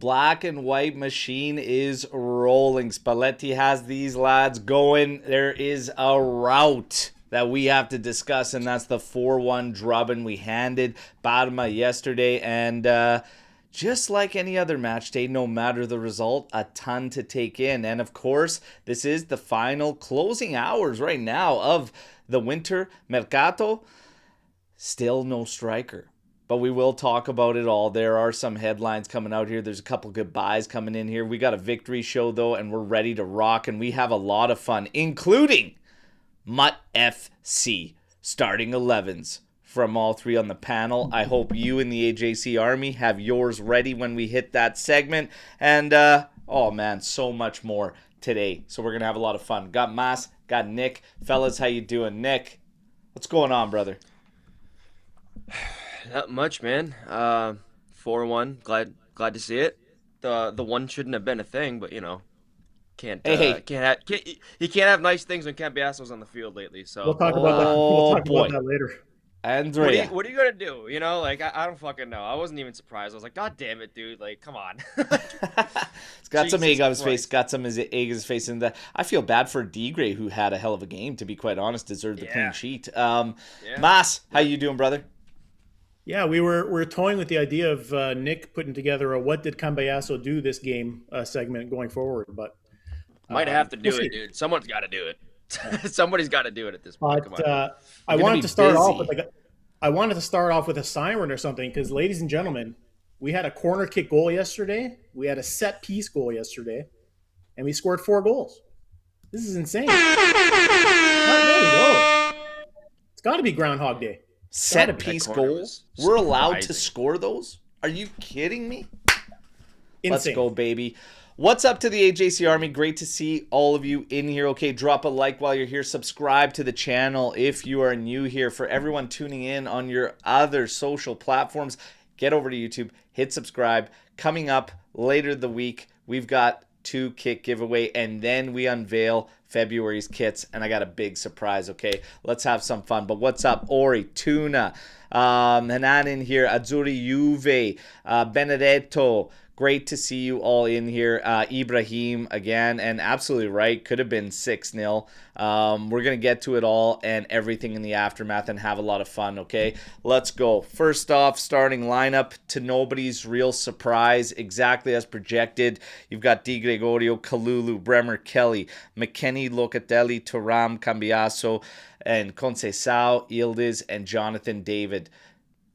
black and white machine is rolling. Spalletti has these lads going. There is a rout that we have to discuss, and that's the 4-1 drubbing we handed Parma yesterday. And just like any other match day, no matter the result, a ton to take in. And of course, this is the final closing hours right now of the winter mercato. Still no striker, but we will talk about it all. There are some headlines coming out here. There's a couple goodbyes coming in here. We got a victory show though, and we're ready to rock, and we have a lot of fun, including Mut FC starting 11s from all three on the panel. I hope you in the AJC Army have yours ready when we hit that segment. And, oh man, so much more today. So we're going to have a lot of fun. Got Mas, got Nick. Fellas, how you doing? Nick, what's going on, brother? Not much, man. 4-1. Glad to see it. The one shouldn't have been a thing, but you know, you can't have nice things when Cambiaso's on the field lately. So we'll talk about that. We'll talk about that later. Andrea, what are you gonna do? You know, like I don't fucking know. I wasn't even surprised. I was like, God damn it, dude! Like, come on. He's got some egg on his face. Got some egg on his face, and I feel bad for Degray, who had a hell of a game. To be quite honest, deserved the clean sheet. Mas, how you doing, brother? Yeah, we're toying with the idea of Nick putting together a "What did Cambiaso do this game" segment going forward, but might have to do it, dude. Someone's got to do it. Somebody's got to do it at this point. But I wanted to start off with a siren or something because, ladies and gentlemen, we had a corner kick goal yesterday. We had a set piece goal yesterday, and we scored 4 goals. This is insane. It's got to be Groundhog Day. Set piece goals? We're allowed to score those? Are you kidding me? Insane. Let's go, baby. What's up to the AJC Army? Great to see all of you in here. Okay, drop a like while you're here. Subscribe to the channel if you are new here. For everyone tuning in on your other social platforms, get over to YouTube, hit subscribe. Coming up later the week, we've got 2 kit giveaway, and then we unveil February's kits, and I got a big surprise. Okay, let's have some fun. But what's up, Ori, Tuna, Hanan in here, Azzurri Juve, Benedetto. Great to see you all in here. Ibrahim again, and absolutely right. Could have been 6-0. We're going to get to it all and everything in the aftermath and have a lot of fun, okay? Let's go. First off, starting lineup to nobody's real surprise. Exactly as projected. You've got Di Gregorio, Kalulu, Bremer, Kelly, McKennie, Locatelli, Thuram, Cambiaso, and Conceição, Yildiz, and Jonathan David.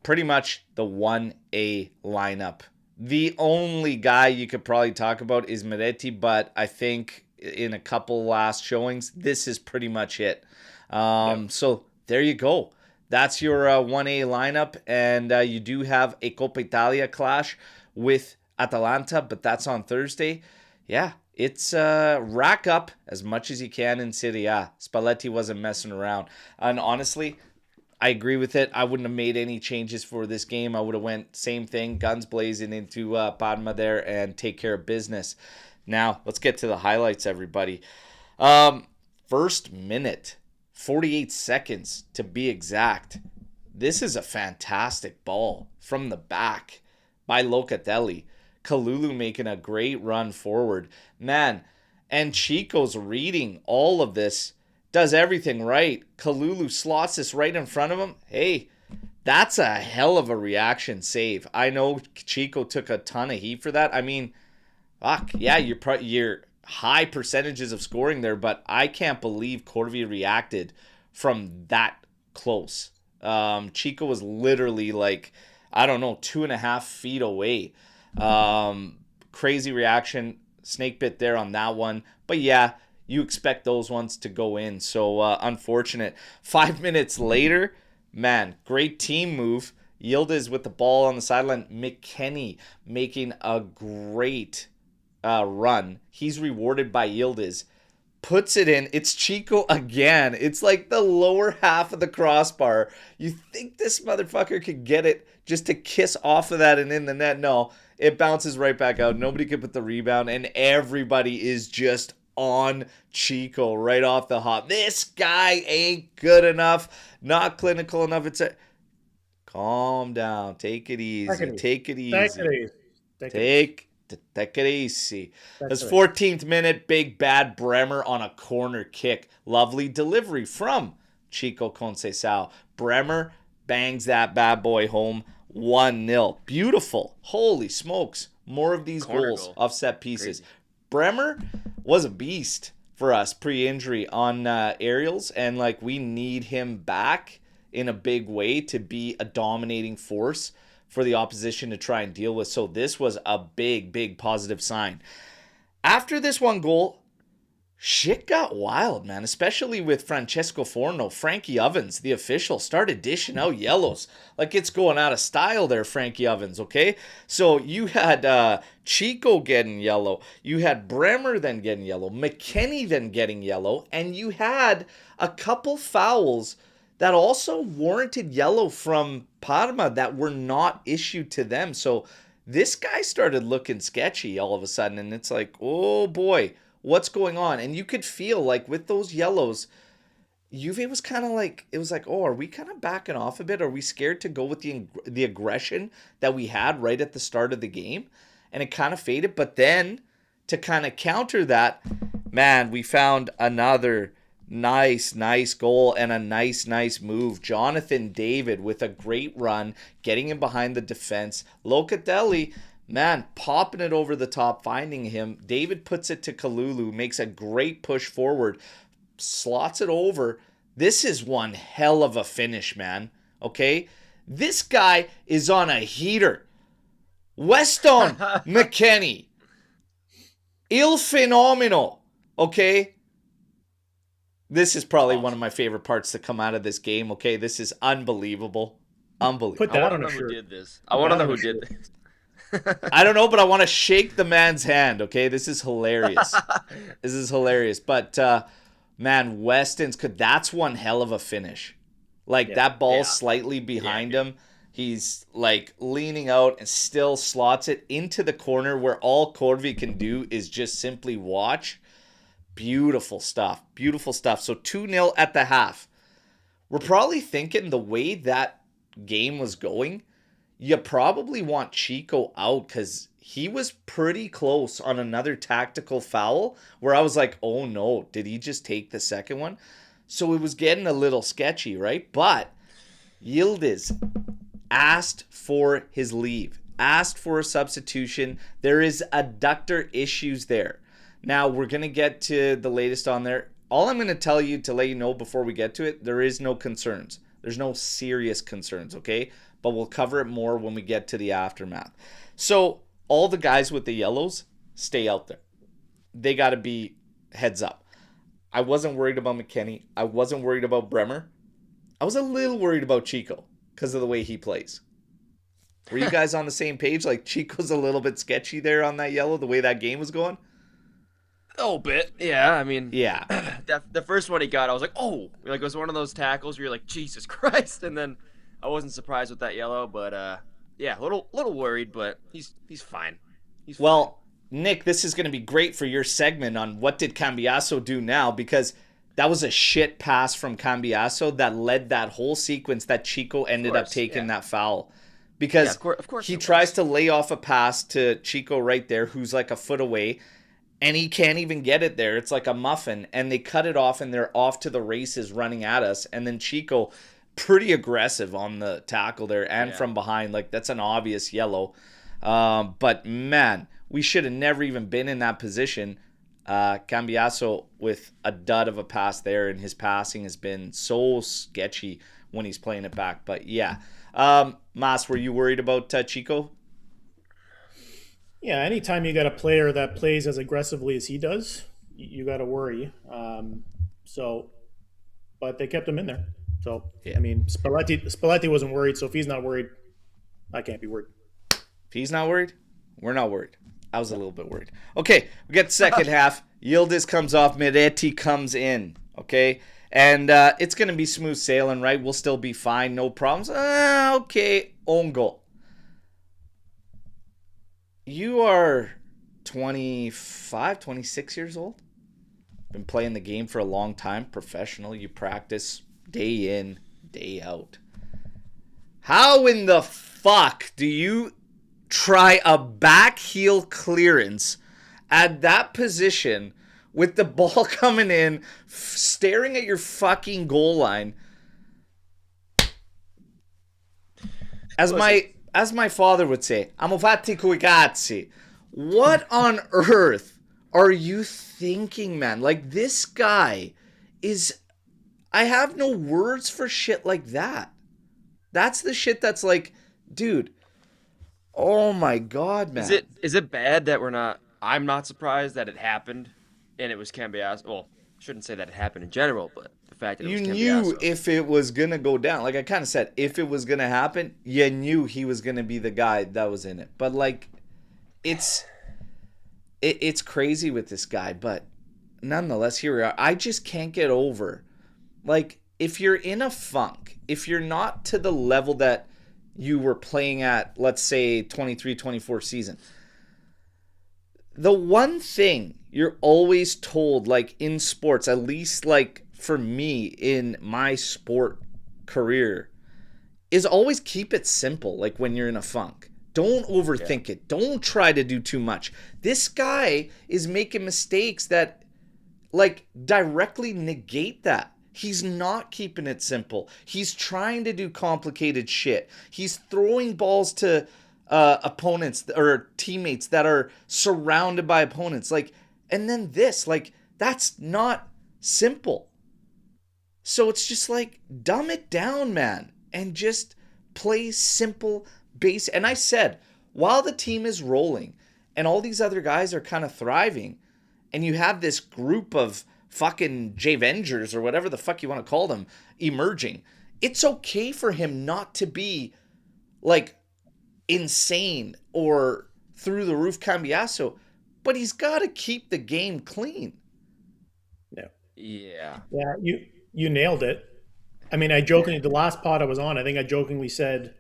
Pretty much the 1A lineup. The only guy you could probably talk about is Moretti, but I think in a couple last showings, this is pretty much it. So there you go. That's your 1A lineup, and you do have a Coppa Italia clash with Atalanta, but that's on Thursday. Yeah, it's rack up as much as you can in Serie A. Spalletti wasn't messing around. And honestly, I agree with it. I wouldn't have made any changes for this game. I would have went same thing, guns blazing into Parma there and take care of business. Now, let's get to the highlights, everybody. First minute, 48 seconds to be exact. This is a fantastic ball from the back by Locatelli. Kalulu making a great run forward. Man, and Chico's reading all of this. Does everything right. Kalulu slots this right in front of him. Hey, that's a hell of a reaction save. I know Chico took a ton of heat for that. I mean, fuck, yeah, you're high percentages of scoring there, but I can't believe Corvi reacted from that close. Chico was literally like, I don't know, 2.5 feet away. Crazy reaction. Snake bit there on that one. But yeah, you expect those ones to go in. So unfortunate. 5 minutes later, man, great team move. Yildiz with the ball on the sideline. McKennie making a great run. He's rewarded by Yildiz. Puts it in. It's Chico again. It's like the lower half of the crossbar. You think this motherfucker could get it just to kiss off of that and in the net? No, it bounces right back out. Nobody could put the rebound, and everybody is just on Chico right off the hop. This guy ain't good enough, not clinical enough. Calm down, take it easy. Take it easy. Take it easy. That's 14th minute, big bad Bremer on a corner kick. Lovely delivery from Chico Conceição. Bremer bangs that bad boy home 1-0. Beautiful. Holy smokes. More of these goals off set pieces. Crazy. Bremer was a beast for us pre-injury on aerials, and like we need him back in a big way to be a dominating force for the opposition to try and deal with. So this was a big positive sign. After this one goal, shit got wild, man, especially with Francesco Forno. Frankie Ovens, the official, started dishing out yellows. Like it's going out of style there, Frankie Ovens, okay? So you had Chico getting yellow. You had Bremer then getting yellow. McKennie then getting yellow. And you had a couple fouls that also warranted yellow from Parma that were not issued to them. So this guy started looking sketchy all of a sudden. And it's like, oh boy, what's going on? And you could feel like with those yellows, Juve was kind of like, it was like, oh, are we kind of backing off a bit? Are we scared to go with the aggression that we had right at the start of the game? And it kind of faded. But then to kind of counter that, man, we found another nice goal and a nice move. Jonathan David with a great run, getting him behind the defense. Locatelli, man, popping it over the top, finding him. David puts it to Kalulu, makes a great push forward, slots it over. This is one hell of a finish, man. Okay? This guy is on a heater. Weston McKennie. Il fenomeno. Okay? This is probably one of my favorite parts to come out of this game. Okay? This is unbelievable. Unbelievable. Put that on a shirt. Who did this. I want to know who did this. I don't know, but I want to shake the man's hand, okay? This is hilarious. This is hilarious. But, man, Weston's, that's one hell of a finish. Like, that ball slightly behind him. He's, like, leaning out and still slots it into the corner where all Corvi can do is just simply watch. Beautiful stuff. Beautiful stuff. So 2-0 at the half. We're probably thinking the way that game was going, you probably want Chico out because he was pretty close on another tactical foul where I was like, oh no, did he just take the second one? So it was getting a little sketchy, right? But Yildiz asked for his leave, asked for a substitution. There is adductor issues there. Now we're going to get to the latest on there. All I'm going to tell you to let you know before we get to it, there is no concerns. There's no serious concerns, okay? But we'll cover it more when we get to the aftermath. So all the guys with the yellows, stay out there. They got to be heads up. I wasn't worried about McKennie. I wasn't worried about Bremer. I was a little worried about Chico because of the way he plays. Were you guys on the same page? Like Chico's a little bit sketchy there on that yellow, the way that game was going? A little bit. Yeah, I mean. Yeah. The first one he got, I was like, oh. Like, it was one of those tackles where you're like, Jesus Christ. And then I wasn't surprised with that yellow, but yeah, a little worried, but he's fine. He's well, fine. Nick, this is going to be great for your segment on what did Cambiasso do now, because that was a shit pass from Cambiasso that led that whole sequence that Chico ended up taking that foul. Because of course he tries to lay off a pass to Chico right there, who's like a foot away, and he can't even get it there. It's like a muffin, and they cut it off, and they're off to the races running at us, and then Chico, pretty aggressive on the tackle there and from behind. Like, that's an obvious yellow. But, man, we should have never even been in that position. Cambiasso with a dud of a pass there, and his passing has been so sketchy when he's playing it back. But, yeah. Mas, were you worried about Chico? Yeah, anytime you got a player that plays as aggressively as he does, you got to worry. But they kept him in there. So, I mean, Spalletti wasn't worried, so if he's not worried, I can't be worried. If he's not worried, we're not worried. I was a little bit worried. Okay, we get the second half. Yildiz comes off, Miretti comes in, okay? And it's going to be smooth sailing, right? We'll still be fine, no problems. Okay, own goal. You are 25, 26 years old. Been playing the game for a long time, professional. You practice day in, day out. How in the fuck do you try a back heel clearance at that position with the ball coming in, staring at your fucking goal line. As my father would say, "Amo fatti coi cazzi." What on earth are you thinking, man? Like, this guy is... I have no words for shit like that. That's the shit that's like, dude, oh my God, man. Is it bad that I'm not surprised that it happened and it was Cambiasso? Well, I shouldn't say that it happened in general, but the fact that it was Cambiasso. You knew if it was going to go down. Like I kind of said, if it was going to happen, you knew he was going to be the guy that was in it. But like, it's crazy with this guy. But nonetheless, here we are. I just can't get over, like, if you're in a funk, if you're not to the level that you were playing at, let's say 23-24 season, the one thing you're always told, like in sports, at least like for me in my sport career, is always keep it simple. Like when you're in a funk, don't overthink it. Don't try to do too much. This guy is making mistakes that like directly negate that. He's not keeping it simple. He's trying to do complicated shit. He's throwing balls to opponents or teammates that are surrounded by opponents. Like, and then this, like, that's not simple. So it's just like, dumb it down, man, and just play simple base. And I said, while the team is rolling and all these other guys are kind of thriving, and you have this group of fucking J-Vengers or whatever the fuck you want to call them emerging, it's okay for him not to be like insane or through the roof Cambiasso, but he's got to keep the game clean. Yeah. You nailed it. I mean, I jokingly, the last pod I was on, I think I jokingly said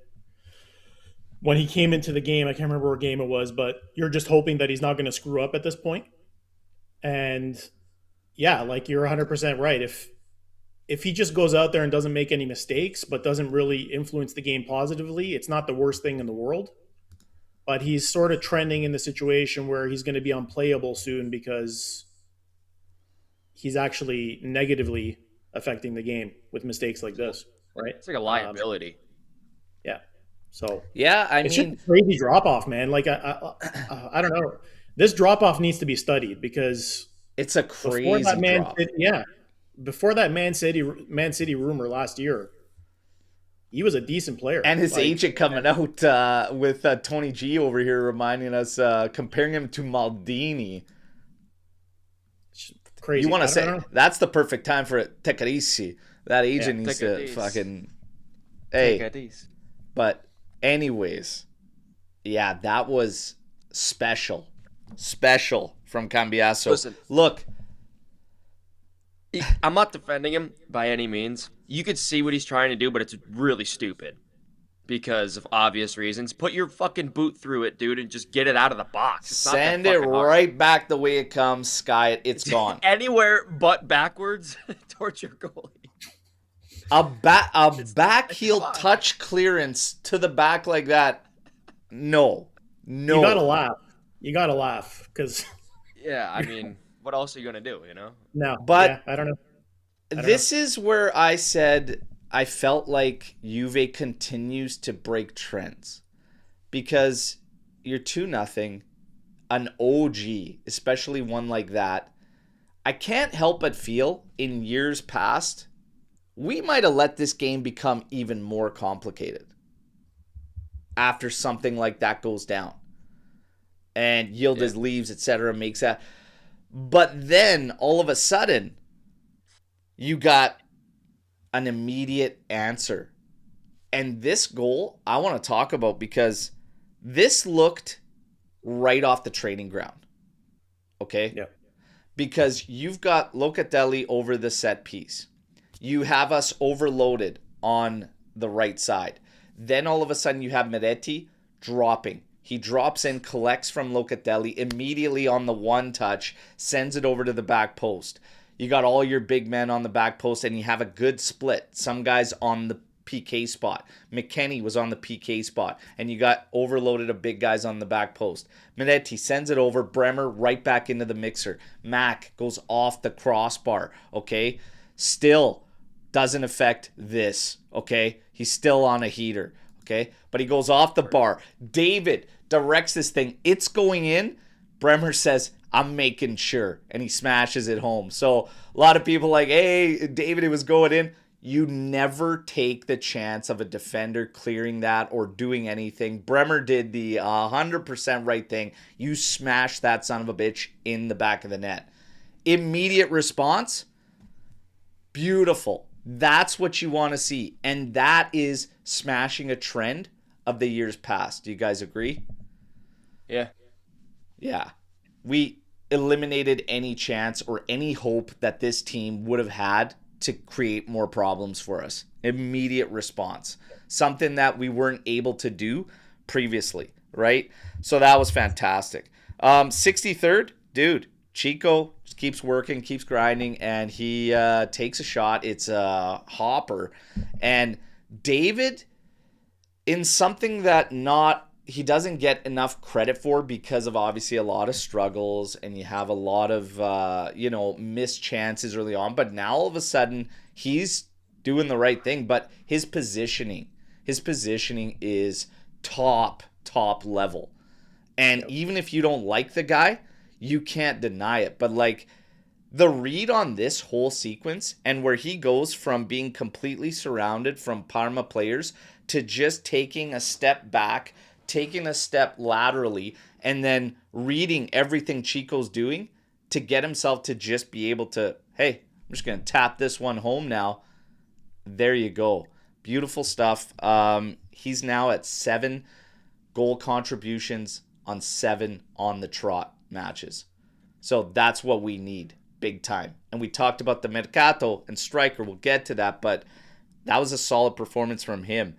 when he came into the game, I can't remember what game it was, but you're just hoping that he's not going to screw up at this point. And yeah, like you're 100% right. If he just goes out there and doesn't make any mistakes, but doesn't really influence the game positively, it's not the worst thing in the world. But he's sort of trending in the situation where he's going to be unplayable soon because he's actually negatively affecting the game with mistakes like this, right? It's like a liability. Yeah. So yeah, I it's mean, just a crazy drop off, man. Like I don't know. This drop off needs to be studied because it's a crazy drop. Before that Man City rumor last year, he was a decent player. And his agent coming out with Tony G over here reminding us, comparing him to Maldini. Crazy. You want to say that's the perfect time for it. Take it easy. That agent needs to fucking... Hey. But anyways, yeah, that was special. Special from Cambiasso. Listen, look, I'm not defending him by any means. You could see what he's trying to do, but it's really stupid because of obvious reasons. Put your fucking boot through it, dude, and just get it out of the box. It's send it right back the way it comes. Sky it. It's gone. Anywhere but backwards towards your goalie. A back heel touch clearance to the back like that. No. You gotta laugh because. Yeah, I mean, what else are you gonna do? You know. No, but yeah, I don't know. This is where I said I felt like Juve continues to break trends because you're 2-0, an OG, especially one like that. I can't help but feel in years past, we might have let this game become even more complicated after something like that goes down. And Yildiz leaves, etc., makes that. But then, all of a sudden, you got an immediate answer. And this goal, I want to talk about because this looked right off the training ground. Okay? Yeah. Because you've got Locatelli over the set piece. You have us overloaded on the right side. Then all of a sudden you have Miretti dropping. He drops in, collects from Locatelli immediately on the one touch, sends it over to the back post. You got all your big men on the back post, and you have a good split. Some guys on PK spot. McKennie was on the PK spot. And you got overloaded of big guys on the back post. Minetti sends it over. Bremer right back into the mixer. Mack goes off the crossbar. Okay? Still doesn't affect this. Okay? He's still on a heater. Okay? But he goes off the bar. David directs this thing. It's going in. Bremer says, I'm making sure. And he smashes it home. So a lot of people like, hey, David, it was going in. You never take the chance of a defender clearing that or doing anything. Bremer did the 100% right thing. You smash that son of a bitch in the back of the net. Immediate response. Beautiful. That's what you want to see. And that is smashing a trend of the years past. Do you guys agree? Yeah. Yeah. We eliminated any chance or any hope that this team would have had to create more problems for us. Immediate response. Something that we weren't able to do previously, right? So that was fantastic. 63rd, dude, Chico just keeps working, keeps grinding, and he takes a shot. It's a hopper. And David, in something that he doesn't get enough credit for because of obviously a lot of struggles and you have a lot of, missed chances early on. But now all of a sudden he's doing the right thing. But his positioning is top level. And even if you don't like the guy, you can't deny it. But like the read on this whole sequence and where he goes from being completely surrounded from Parma players to just taking a step back, taking a step laterally, and then reading everything Chico's doing to get himself to just be able to, hey, I'm just going to tap this one home now. There you go. Beautiful stuff. He's now at 7 goal contributions on 7 on the trot matches. So that's what we need, big time. And we talked about the Mercato and striker. We'll get to that, but that was a solid performance from him.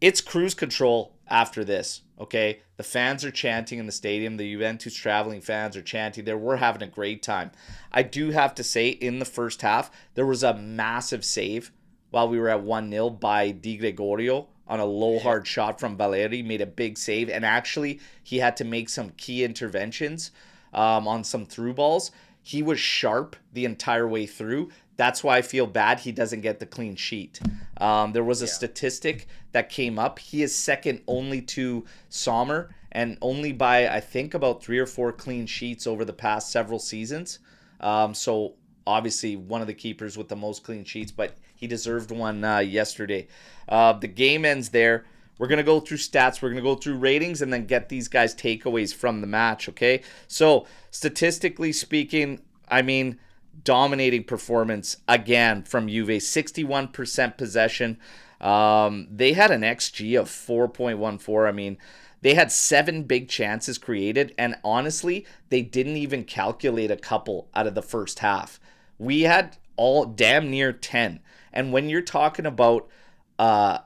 It's cruise control after this, okay? The fans are chanting in the stadium. The Juventus traveling fans are chanting there. We're having a great time. I do have to say, in the first half, there was a massive save while we were at 1-0 by Di Gregorio on a low hard shot from Valeri. Made a big save, and actually he had to make some key interventions on some through balls. He was sharp the entire way through. That's why I feel bad he doesn't get the clean sheet. There was a statistic that came up. He is second only to Sommer and only by, I think, about 3 or 4 clean sheets over the past several seasons. So obviously one of the keepers with the most clean sheets, but he deserved one yesterday. The game ends there. We're going to go through stats. We're going to go through ratings and then get these guys' takeaways from the match, okay? So statistically speaking, I mean, dominating performance again from Juve. 61% possession. They had an XG of 4.14. I mean, they had 7 big chances created, and honestly, they didn't even calculate a couple out of the first half. We had all damn near 10. And when you're talking about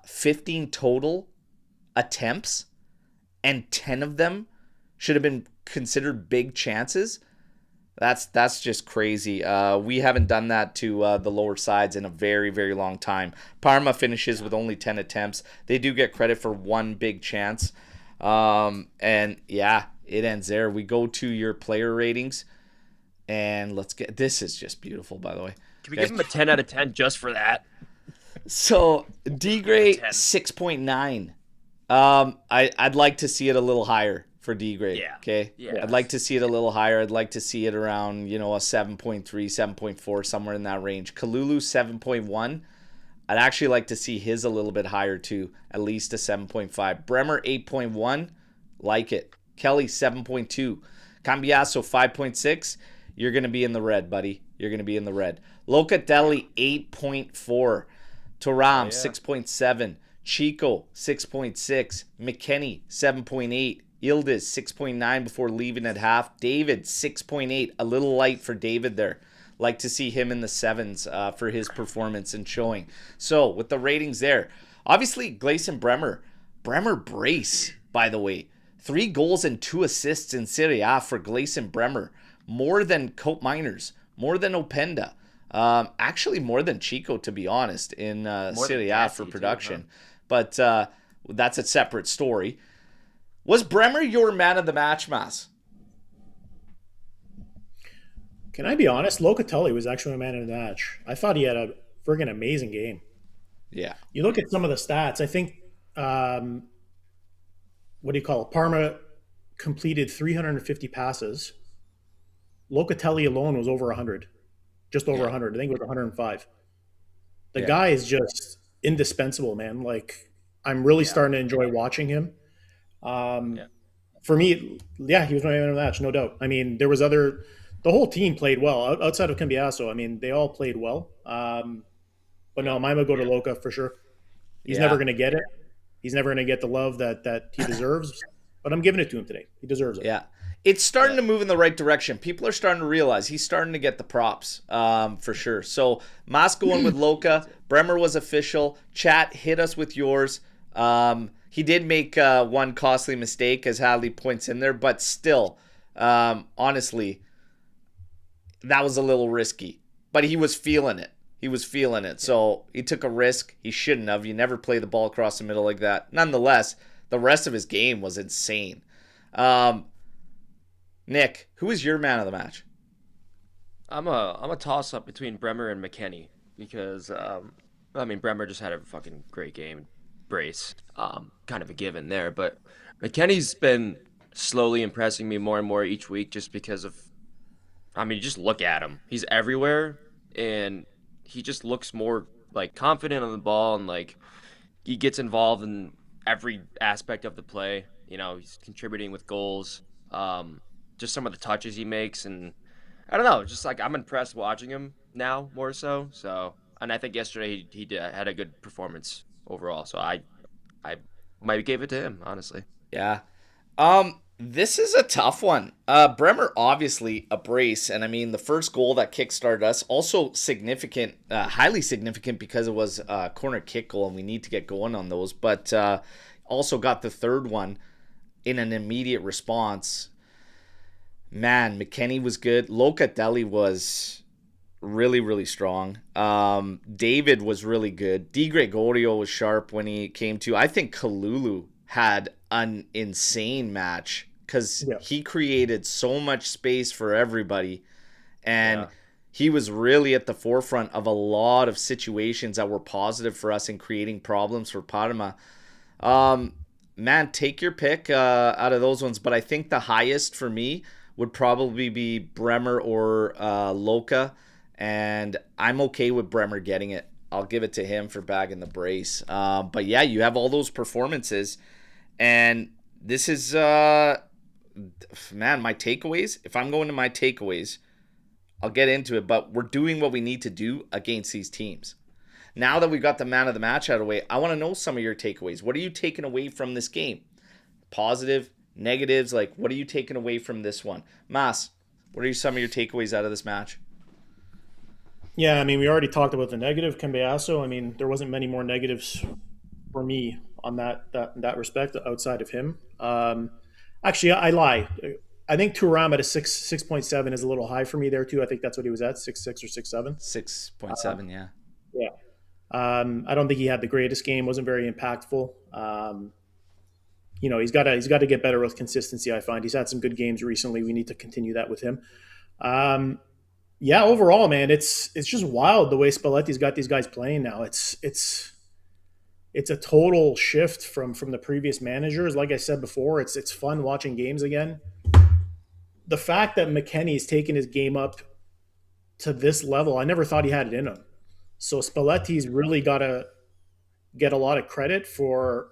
15 total attempts and 10 of them should have been considered big chances, that's just crazy. We haven't done that to the lower sides in a very, very long time. Parma finishes with only 10 attempts. They do get credit for 1 big chance. And yeah, it ends there. We go to your player ratings, and let's get, this is just beautiful, by the way. Can we give him a 10 out of 10 just for that? So D-Gray 6.9. I'd like to see it a little higher for D-Grade. Yeah. Okay. Yeah. I'd like to see it a little higher. I'd like to see it around, a 7.3, 7.4, somewhere in that range. Kalulu 7.1. I'd actually like to see his a little bit higher too, at least a 7.5. Bremer 8.1. Like it. Kelly 7.2. Cambiasso 5.6. You're going to be in the red, buddy. You're going to be in the red. Locatelli 8.4. Thuram 6.7. Chico 6.6. McKennie 7.8. Yildiz 6.9 before leaving at half. David 6.8. A little light for David there. Like to see him in the 7s for his performance and showing. So with the ratings there, obviously Gleison Bremer brace, by the way. 3 goals and 2 assists in Serie A for Gleison Bremer. More than Cope Miners, more than Openda. Actually, more than Chico, to be honest, in Serie A for production. Too, huh? But that's a separate story. Was Bremer your man of the match, Mas? Can I be honest? Locatelli was actually my man of the match. I thought he had a friggin' amazing game. Yeah. You look at some of the stats. I think what do you call it? Parma completed 350 passes. Locatelli alone was over 100, just over 100. I think it was 105. The guy is just indispensable, man. Like, I'm really starting to enjoy watching him. For me, he was my man of the match, no doubt. I mean, the whole team played well outside of Cambiasso. I mean, they all played well. But no, mine would go to Loca for sure. He's never going to get it. He's never going to get the love that he deserves. But I'm giving it to him today. He deserves it. Yeah. It's starting to move in the right direction. People are starting to realize he's starting to get the props, for sure. So, Mas going with Loca. Bremer was official. Chat, hit us with yours. He did make one costly mistake, as Hadley points in there, but still, honestly, that was a little risky. But he was feeling it. So he took a risk. He shouldn't have. You never play the ball across the middle like that. Nonetheless, the rest of his game was insane. Nick, who is your man of the match? I'm a toss up between Bremer and McKennie because Bremer just had a fucking great game. Brace, kind of a given there, but McKennie's been slowly impressing me more and more each week just because of, just look at him. He's everywhere and he just looks more like confident on the ball and like he gets involved in every aspect of the play. He's contributing with goals. Just some of the touches he makes, and I don't know, just like I'm impressed watching him now more so. And I think yesterday he had a good performance overall. So I might give it to him, honestly. Yeah. This is a tough one. Bremer, obviously a brace, and the first goal that kickstarted us, also significant, highly significant because it was a corner kick goal, and we need to get going on those. But also got the third one in an immediate response. Man, McKennie was good. Locatelli was really, really strong. David was really good. Di Gregorio was sharp when he came to. I think Kalulu had an insane match because he created so much space for everybody. And he was really at the forefront of a lot of situations that were positive for us in creating problems for Parma. Man, take your pick out of those ones. But I think the highest for me would probably be Bremer or Loca. And I'm okay with Bremer getting it. I'll give it to him for bagging the brace. But yeah, you have all those performances. And this is, my takeaways. If I'm going to my takeaways, I'll get into it. But we're doing what we need to do against these teams. Now that we've got the man of the match out of the way, I want to know some of your takeaways. What are you taking away from this game? Positive, negatives, like what are you taking away from this one? Mas, what are some of your takeaways out of this match? Yeah, we already talked about the negative, Cambiasso. There wasn't many more negatives for me on that respect outside of him. Actually, I lie. I think Thuram at a 6.7 is a little high for me there too. I think that's what he was at, 6.6 or 6.7. 6.7, yeah. Yeah. I don't think he had the greatest game. Wasn't very impactful. He's got to get better with consistency. I find he's had some good games recently. We need to continue that with him. Overall, man, it's just wild the way Spalletti's got these guys playing now. It's a total shift from the previous managers. Like I said before, it's fun watching games again. The fact that McKennie's taken his game up to this level, I never thought he had it in him. So Spalletti's really got to get a lot of credit for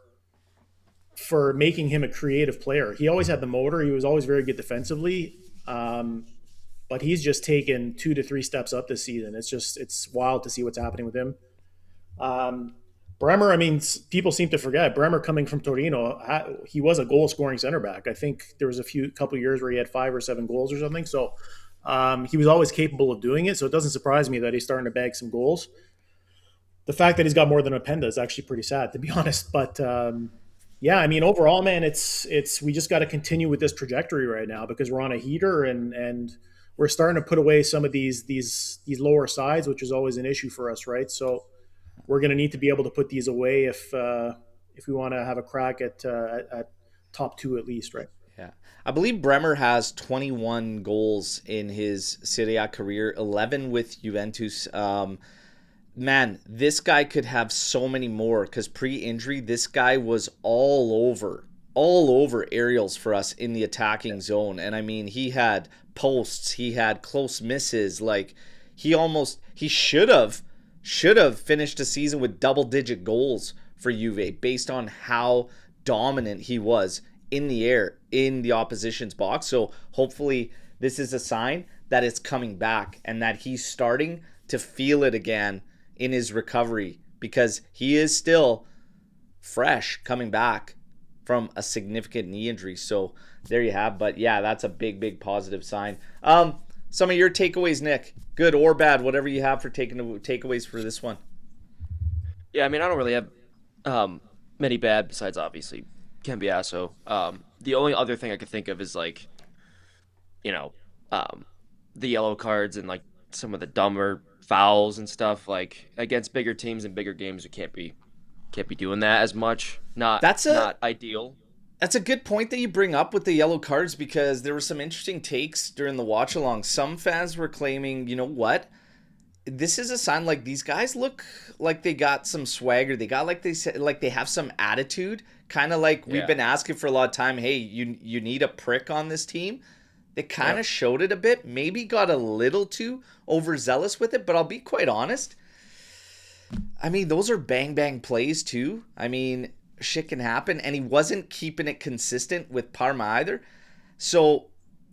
making him a creative player. He always had the motor. He was always very good defensively. But he's just taken 2 to 3 steps up this season. It's wild to see what's happening with him. Bremer, people seem to forget, Bremer coming from Torino, he was a goal-scoring center back. I think there was a couple of years where he had 5 or 7 goals or something. So he was always capable of doing it. So it doesn't surprise me that he's starting to bag some goals. The fact that he's got more than Openda is actually pretty sad, to be honest. But overall, man, it's we just got to continue with this trajectory right now because we're on a heater and we're starting to put away some of these lower sides, which is always an issue for us, right? So we're going to need to be able to put these away if we want to have a crack at top two at least, right? Yeah. I believe Bremer has 21 goals in his Serie A career, 11 with Juventus. Man, this guy could have so many more because pre-injury, this guy was all over aerials for us in the attacking zone. And I mean, he had posts, he had close misses. Like he should have finished the season with double-digit goals for Juve based on how dominant he was in the air in the opposition's box. So hopefully this is a sign that it's coming back and that he's starting to feel it again in his recovery, because he is still fresh coming back from a significant knee injury. So there you have. But yeah, that's a big positive sign. Some of your takeaways, Nick, good or bad, whatever you have for takeaways for this one. Yeah, I mean, I don't really have many bad besides obviously Cambiasso. The only other thing I could think of is like, the yellow cards and like some of the dumber fouls and stuff. Like against bigger teams and bigger games, you can't be doing that as much. Not ideal. That's a good point that you bring up with the yellow cards, because there were some interesting takes during the watch along. Some fans were claiming, you know what? This is a sign like these guys look like they got some swagger. They got, like they said, like they have some attitude, kind of like we've been asking for a lot of time. Hey, you need a prick on this team. They kind of showed it a bit, maybe got a little too overzealous with it, but I'll be quite honest. I mean, those are bang plays too. I mean, shit can happen, and he wasn't keeping it consistent with Parma either. So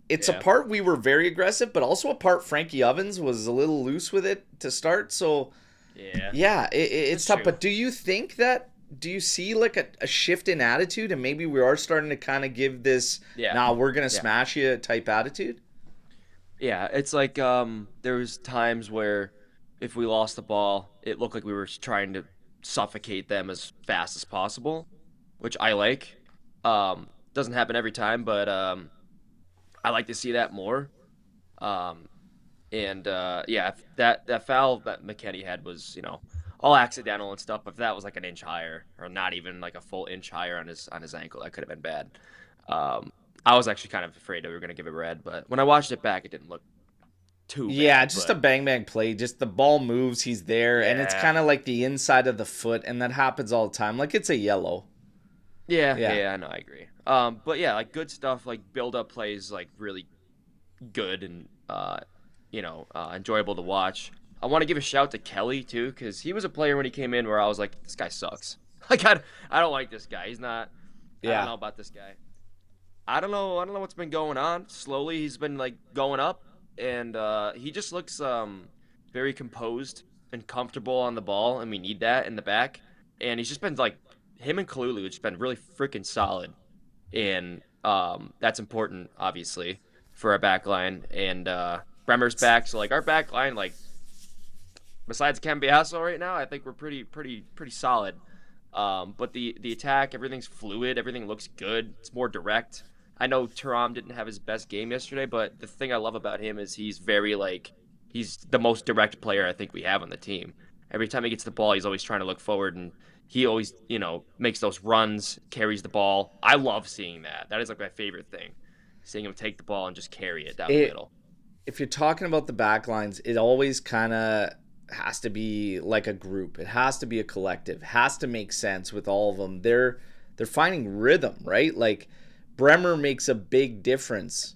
it's a part we were very aggressive, but also a part Frankie Ovens was a little loose with it to start. So it's tough. True. But do you see like a shift in attitude, and maybe we are starting to kind of give this we're gonna smash you type attitude? Yeah, it's like there was times where if we lost the ball, it looked like we were trying to suffocate them as fast as possible, which I like. Doesn't happen every time, but I like to see that more. That foul that McKennie had was, all accidental and stuff. If that was like an inch higher, or not even like a full inch higher on his ankle, that could have been bad. I was actually kind of afraid that we were gonna give it red, but when I watched it back, it didn't look too bad. Yeah, just a bang play. Just the ball moves, he's there, and it's kind of like the inside of the foot, and that happens all the time. Like it's a yellow. Yeah, I know, I agree. But yeah, like good stuff, like build up plays, like really good and enjoyable to watch. I want to give a shout to Kelly too, because he was a player when he came in where I was like, this guy sucks. Like I don't like this guy. He's not. I don't know about this guy. I don't know what's been going on. Slowly, he's been like going up, and he just looks very composed and comfortable on the ball, and we need that in the back. And he's just been like, him and Kalulu have just been really freaking solid, and that's important, obviously, for our back line. And Bremer's back, so like our back line, like besides Cambiasso right now, I think we're pretty solid. But the attack, everything's fluid, everything looks good. It's more direct. I know Thuram didn't have his best game yesterday, but the thing I love about him is he's very he's the most direct player I think we have on the team. Every time he gets the ball, he's always trying to look forward, and he always, makes those runs, carries the ball. I love seeing that. That is like my favorite thing, seeing him take the ball and just carry it down the middle. If you're talking about the back lines, it always kind of has to be like a group. It has to be a collective. It has to make sense with all of them. They're finding rhythm, right? Like Bremer makes a big difference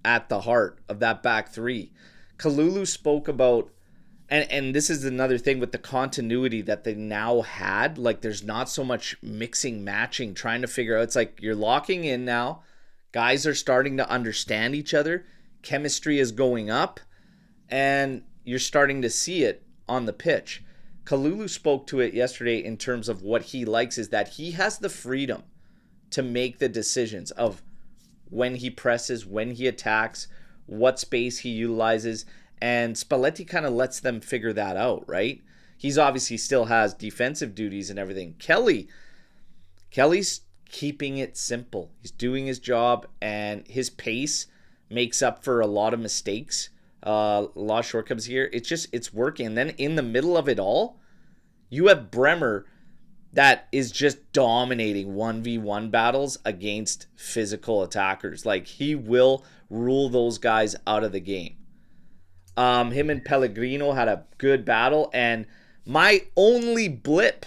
at the heart of that back three. Kalulu spoke about, and this is another thing with the continuity that they now had. Like there's not so much mixing, matching, trying to figure out. It's like you're locking in now. Guys are starting to understand each other. Chemistry is going up, and you're starting to see it on the pitch. Kalulu spoke to it yesterday in terms of what he likes is that he has the freedom to make the decisions of when he presses, when he attacks, what space he utilizes, and Spalletti kind of lets them figure that out, right? He's obviously still has defensive duties and everything. Kelly's keeping it simple. He's doing his job, and his pace makes up for a lot of mistakes, a lot of shortcomings here. It's working. And then in the middle of it all, you have Bremer that is just dominating 1v1 battles against physical attackers. Like, he will rule those guys out of the game. Him and Pellegrino had a good battle, and my only blip,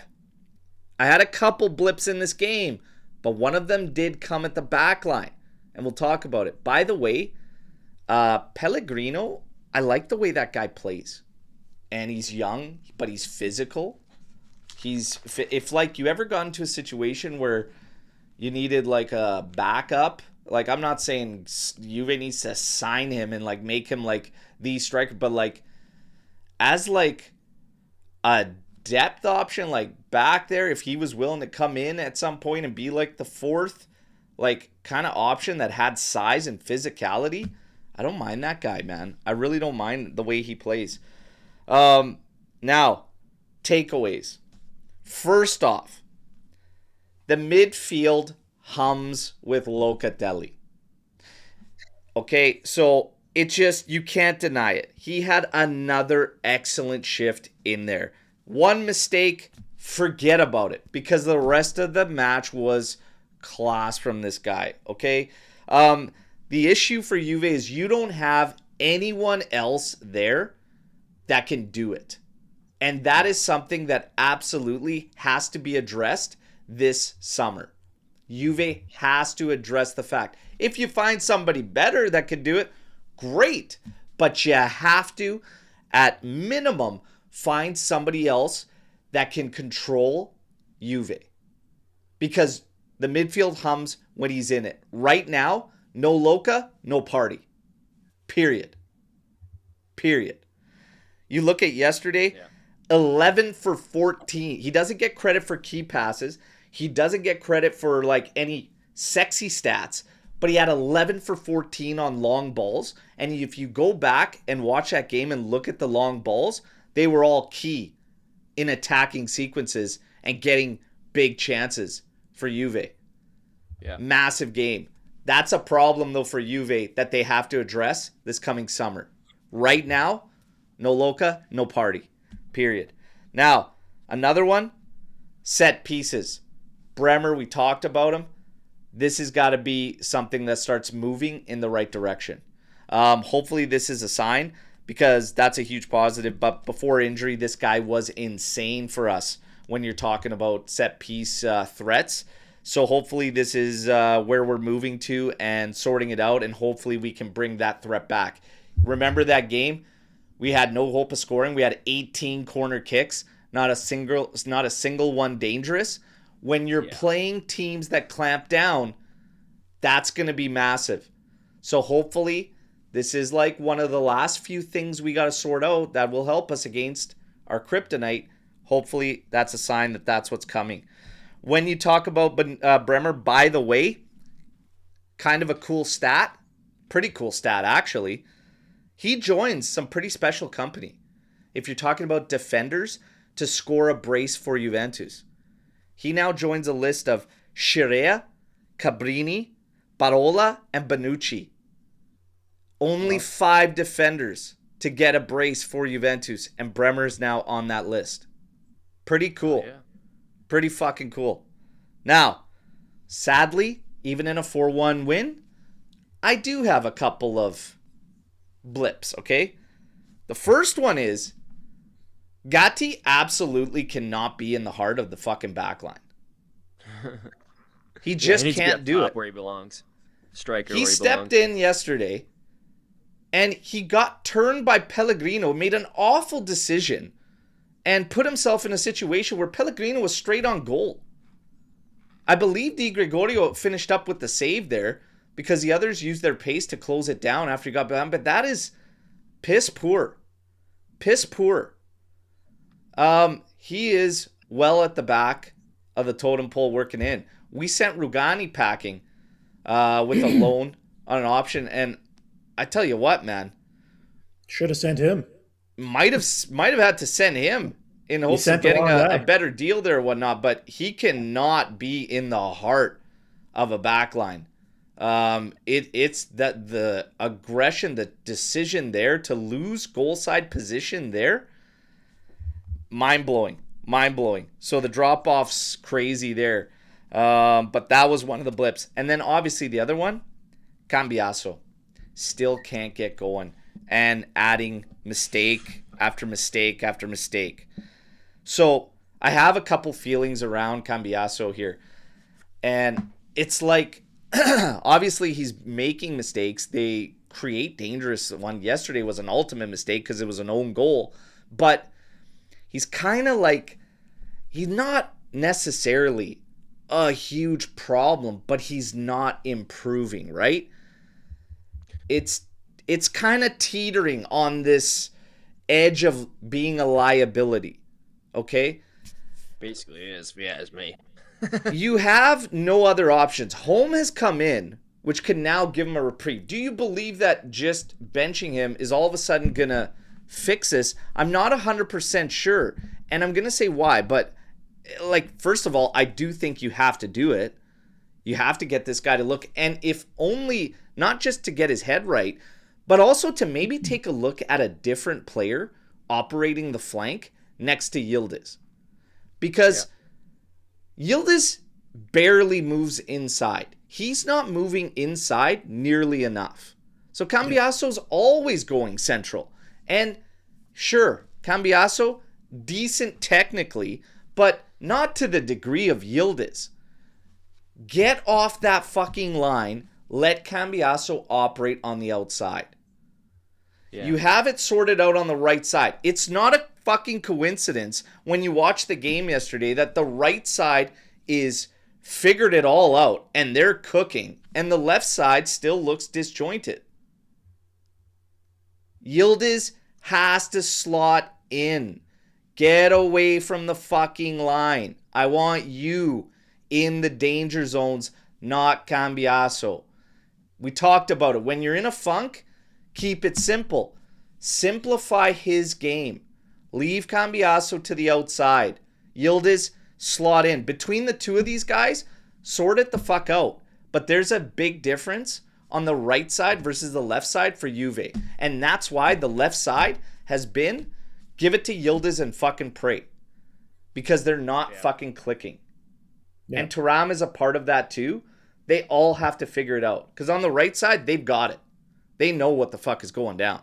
I had a couple blips in this game, but one of them did come at the back line, and we'll talk about it. By the way, Pellegrino, I like the way that guy plays. And he's young, but he's physical. If like you ever got into a situation where you needed like a backup, like I'm not saying Juve needs to sign him and like make him like the striker, but like as like a depth option, like back there, if he was willing to come in at some point and be like the fourth like kind of option that had size and physicality, I don't mind that guy, man. I really don't mind the way he plays. Now, takeaways. First off, the midfield hums with Locatelli. Okay, so it just, you can't deny it. He had another excellent shift in there. One mistake, forget about it, because the rest of the match was class from this guy, okay? The issue for Juve is you don't have anyone else there that can do it. And that is something that absolutely has to be addressed this summer. Juve has to address the fact. If you find somebody better that can do it, great. But you have to, at minimum, find somebody else that can control Juve. Because the midfield hums when he's in it. Right now, no Loca, no party. Period. You look at yesterday, 11 for 14. He doesn't get credit for key passes. He doesn't get credit for like any sexy stats, but he had 11 for 14 on long balls. And if you go back and watch that game and look at the long balls, they were all key in attacking sequences and getting big chances for Juve. Yeah. Massive game. That's a problem, though, for Juve that they have to address this coming summer. Right now, no Loca, no party. Period. Now, another one, set pieces. Bremer, we talked about him. This has got to be something that starts moving in the right direction. Hopefully this is a sign, because that's a huge positive. But before injury, this guy was insane for us when you're talking about set piece threats. So hopefully this is where we're moving to and sorting it out, and hopefully we can bring that threat back. Remember that game? We had no hope of scoring. We had 18 corner kicks, not a single one dangerous. When you're playing teams that clamp down, that's going to be massive. So hopefully this is like one of the last few things we got to sort out that will help us against our kryptonite. Hopefully that's a sign that that's what's coming. When you talk about Bremer, by the way, kind of a cool stat, pretty cool stat actually. He joins some pretty special company. If you're talking about defenders to score a brace for Juventus, he now joins a list of Scirea, Cabrini, Barola, and Bonucci. Only 5 defenders to get a brace for Juventus, and Bremer's now on that list. Pretty cool. Yeah. Pretty fucking cool. Now, sadly, even in a 4-1 win, I do have a couple of blips, okay? The first one is Gatti absolutely cannot be in the heart of the fucking backline. He just can't do it. Where he belongs. Striker he where he stepped belongs. in yesterday and he got turned by Pellegrino, made an awful decision, and put himself in a situation where Pellegrino was straight on goal. I believe Di Gregorio finished up with the save there because the others used their pace to close it down after he got behind. But that is piss poor. Piss poor. He is well at the back of the totem pole working in. We sent Rugani packing with a loan on an option. And I tell you what, man. Should have sent him. Might have had to send him in hopes of getting a better deal there or whatnot. But he cannot be in the heart of a back line. It's that the aggression, the decision there to lose goal side position there, mind blowing. So the drop off's crazy there. But that was one of the blips. And then obviously the other one, Cambiaso. Still can't get going and adding mistake after mistake after mistake. So I have a couple feelings around Cambiaso here. And it's like, obviously he's making mistakes. They create dangerous one. Yesterday was an ultimate mistake because it was an own goal. But he's kind of like, he's not necessarily a huge problem, but he's not improving, right? It's kind of teetering on this edge of being a liability, okay? Basically it is, yeah, it's me. You have no other options. Holm has come in, which can now give him a reprieve. Do you believe that just benching him is all of a sudden going to fix this? I'm not 100% sure, and I'm going to say why, but like, first of all, I do think you have to do it. You have to get this guy to look, and if only, not just to get his head right, but also to maybe take a look at a different player operating the flank next to Yildiz. Because Yildiz barely moves inside. He's not moving inside nearly enough. So Cambiaso's always going central. And sure, Cambiaso, decent technically, but not to the degree of Yildiz. Get off that fucking line. Let Cambiaso operate on the outside. Yeah. You have it sorted out on the right side. It's not a fucking coincidence when you watch the game yesterday that the right side is figured it all out and they're cooking, and the left side still looks disjointed. Yildiz has to slot in. Get away from the fucking line. I want you in the danger zones, not Cambiaso. We talked about it. When you're in a funk, keep it simple. Simplify his game. Leave Cambiaso to the outside. Yildiz, slot in. Between the two of these guys, sort it the fuck out. But there's a big difference on the right side versus the left side for Juve. And that's why the left side has been, give it to Yildiz and fucking pray. Because they're not fucking clicking. Yeah. And Thuram is a part of that too. They all have to figure it out. Because on the right side, they've got it. They know what the fuck is going down.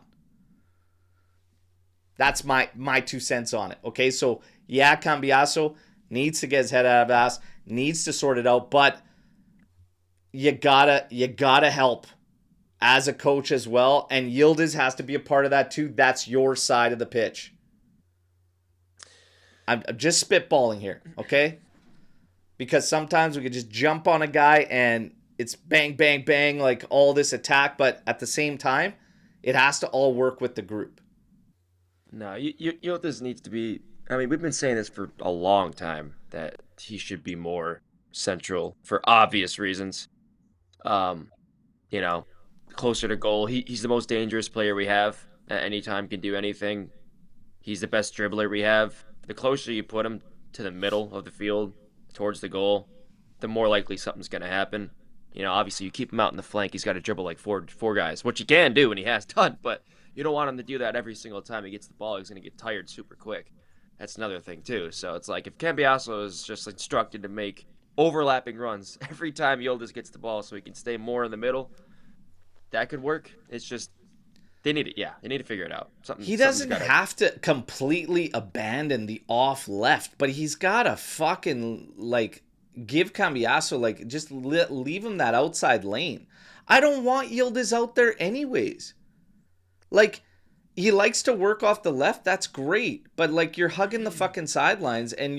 That's my 2 cents on it. Okay, so yeah, Cambiaso needs to get his head out of ass, needs to sort it out, but you gotta help as a coach as well, and Yildiz has to be a part of that too. That's your side of the pitch. I'm just spitballing here, okay? Because sometimes we could just jump on a guy and it's bang, bang, bang, like all this attack, but at the same time, it has to all work with the group. No, you know what this needs to be? I mean, we've been saying this for a long time, that he should be more central for obvious reasons. You know, closer to goal. He's the most dangerous player we have at any time, can do anything. He's the best dribbler we have. The closer you put him to the middle of the field, towards the goal, the more likely something's going to happen. You know, obviously you keep him out in the flank, he's got to dribble like four guys, which he can do and he has done, but you don't want him to do that every single time he gets the ball. He's going to get tired super quick. That's another thing too. So it's like if Cambiaso is just instructed to make overlapping runs every time Yildiz gets the ball so he can stay more in the middle, that could work. It's just they need it. Yeah, they need to figure it out. He doesn't have to completely abandon the off left, but he's got to fucking like give Cambiaso like just leave him that outside lane. I don't want Yildiz out there anyways. Like, he likes to work off the left. That's great. But, like, you're hugging the fucking sidelines and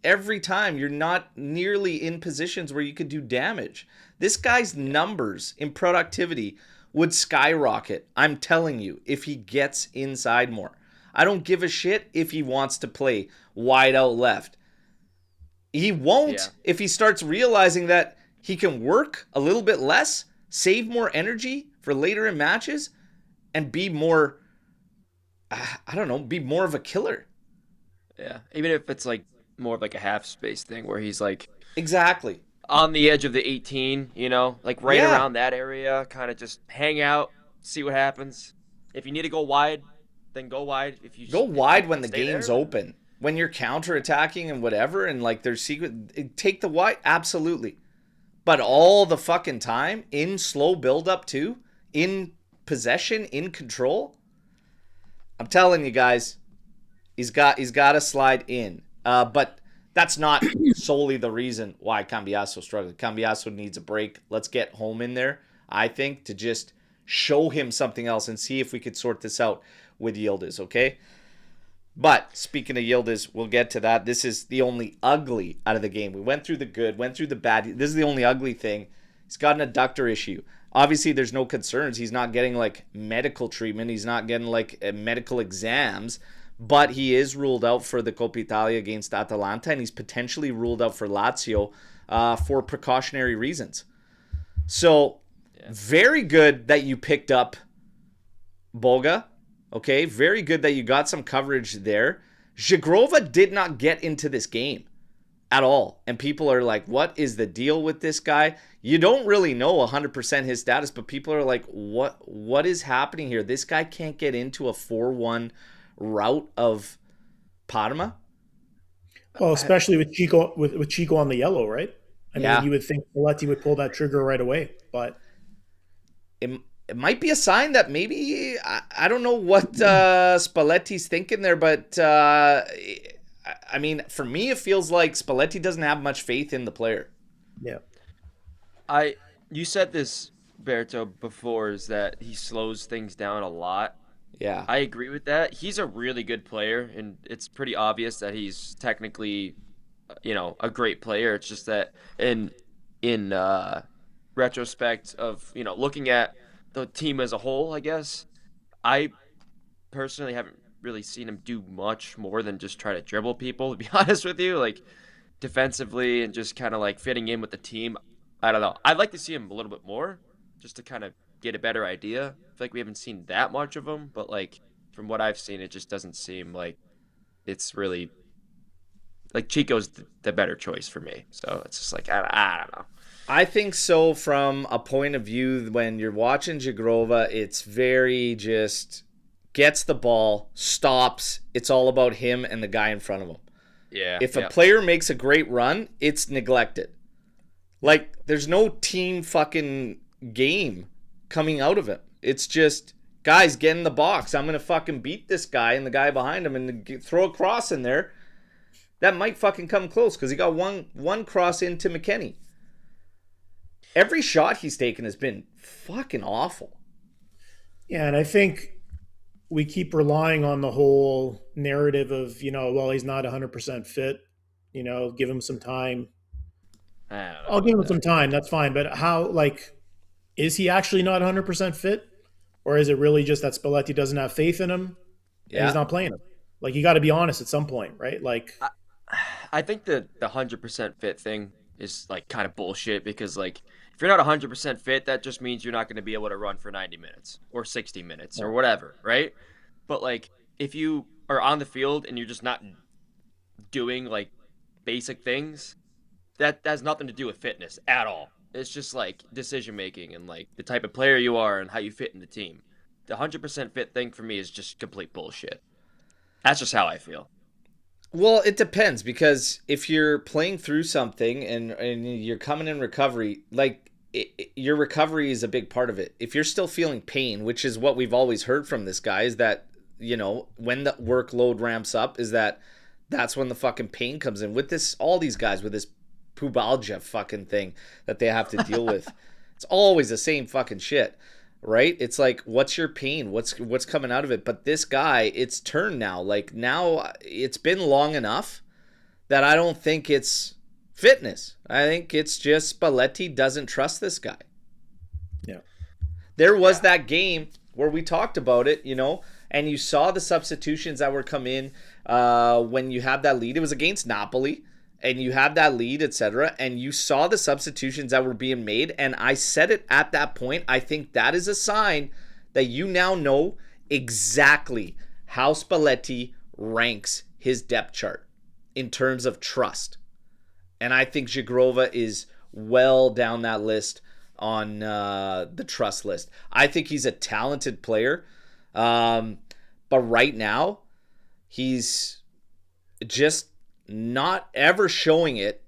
every time you're not nearly in positions where you could do damage. This guy's numbers in productivity would skyrocket, I'm telling you, if he gets inside more. I don't give a shit if he wants to play wide out left. He won't if he starts realizing that he can work a little bit less, save more energy for later in matches, and be more, I don't know, be more of a killer. Yeah, even if it's like more of like a half space thing where he's like... Exactly. on the edge of the 18, you know, like right around that area, kind of just hang out, see what happens. If you need to go wide, then go wide. If you go wide when the stay game's there, open, when you're counterattacking and whatever, and like there's secret, take the wide, absolutely. But all the fucking time in slow build up too, in possession, in control. I'm telling you guys, he's got to slide in. But that's not solely the reason why Cambiasso struggled. Cambiasso needs a break. Let's get home in there, I think, to just show him something else and see if we could sort this out with Yildiz, okay? But speaking of Yildiz, we'll get to that. This is the only ugly out of the game. We went through the good, went through the bad. This is the only ugly thing. He's got an adductor issue. Obviously, there's no concerns. He's not getting, like, medical treatment. He's not getting, like, medical exams. But he is ruled out for the Coppa Italia against Atalanta, and he's potentially ruled out for Lazio for precautionary reasons. So, very good that you picked up Boga. Okay, very good that you got some coverage there. Zhigrova did not get into this game at all. And people are like, what is the deal with this guy? You don't really know 100% his status, but people are like, what is happening here? This guy can't get into a 4-1 route of Parma? Well, especially with Chico with Chico on the yellow, right? I mean, you would think Spalletti would pull that trigger right away, but it might be a sign that maybe I don't know what Spalletti's thinking there, but I mean, for me, it feels like Spalletti doesn't have much faith in the player. Yeah, you said this, Berto, before, is that he slows things down a lot. Yeah, I agree with that. He's a really good player, and it's pretty obvious that he's technically, a great player. It's just that in retrospect of looking at the team as a whole, I guess, I personally haven't really seen him do much more than just try to dribble people, to be honest with you, like defensively and just kind of like fitting in with the team. I don't know. I'd like to see him a little bit more just to kind of get a better idea. I feel like we haven't seen that much of him, but like from what I've seen, it just doesn't seem like it's really like Chico's the better choice for me. So it's just like, I don't know. I think so from a point of view when you're watching Zhigrova, it's very just gets the ball, stops. It's all about him and the guy in front of him. Yeah. If a player makes a great run, it's neglected. Like, there's no team fucking game coming out of it. It's just, guys, get in the box. I'm going to fucking beat this guy and the guy behind him and throw a cross in there. That might fucking come close because he got one cross into McKennie. Every shot he's taken has been fucking awful. Yeah, and I think we keep relying on the whole narrative of, well, he's not 100% fit. Give him some time. I'll give him some time. That's fine. But how, is he actually not 100% fit? Or is it really just that Spalletti doesn't have faith in him and he's not playing him? Like, you got to be honest at some point, right? Like, I think the 100% fit thing is like kind of bullshit because like if you're not 100% fit, that just means you're not going to be able to run for 90 minutes or 60 minutes or whatever, right? But like if you are on the field and you're just not doing like basic things, that has nothing to do with fitness at all. It's just like decision making and like the type of player you are and how you fit in the team. The 100% fit thing for me is just complete bullshit. That's just how I feel. Well, it depends because if you're playing through something and you're coming in recovery, like your recovery is a big part of it. If you're still feeling pain, which is what we've always heard from this guy, is that, when the workload ramps up, that's when the fucking pain comes in. With this, all these guys with this pubalgia fucking thing that they have to deal with, it's always the same fucking shit. Right? It's like, what's your pain? What's coming out of it? But this guy, it's turned now. Like, now it's been long enough that I don't think it's fitness. I think it's just Spalletti doesn't trust this guy. Yeah. There was that game where we talked about it, and you saw the substitutions that were come in when you have that lead. It was against Napoli. And you have that lead, etc., and you saw the substitutions that were being made, and I said it at that point. I think that is a sign that you now know exactly how Spalletti ranks his depth chart in terms of trust. And I think Zhigrova is well down that list on the trust list. I think he's a talented player, but right now he's just not ever showing it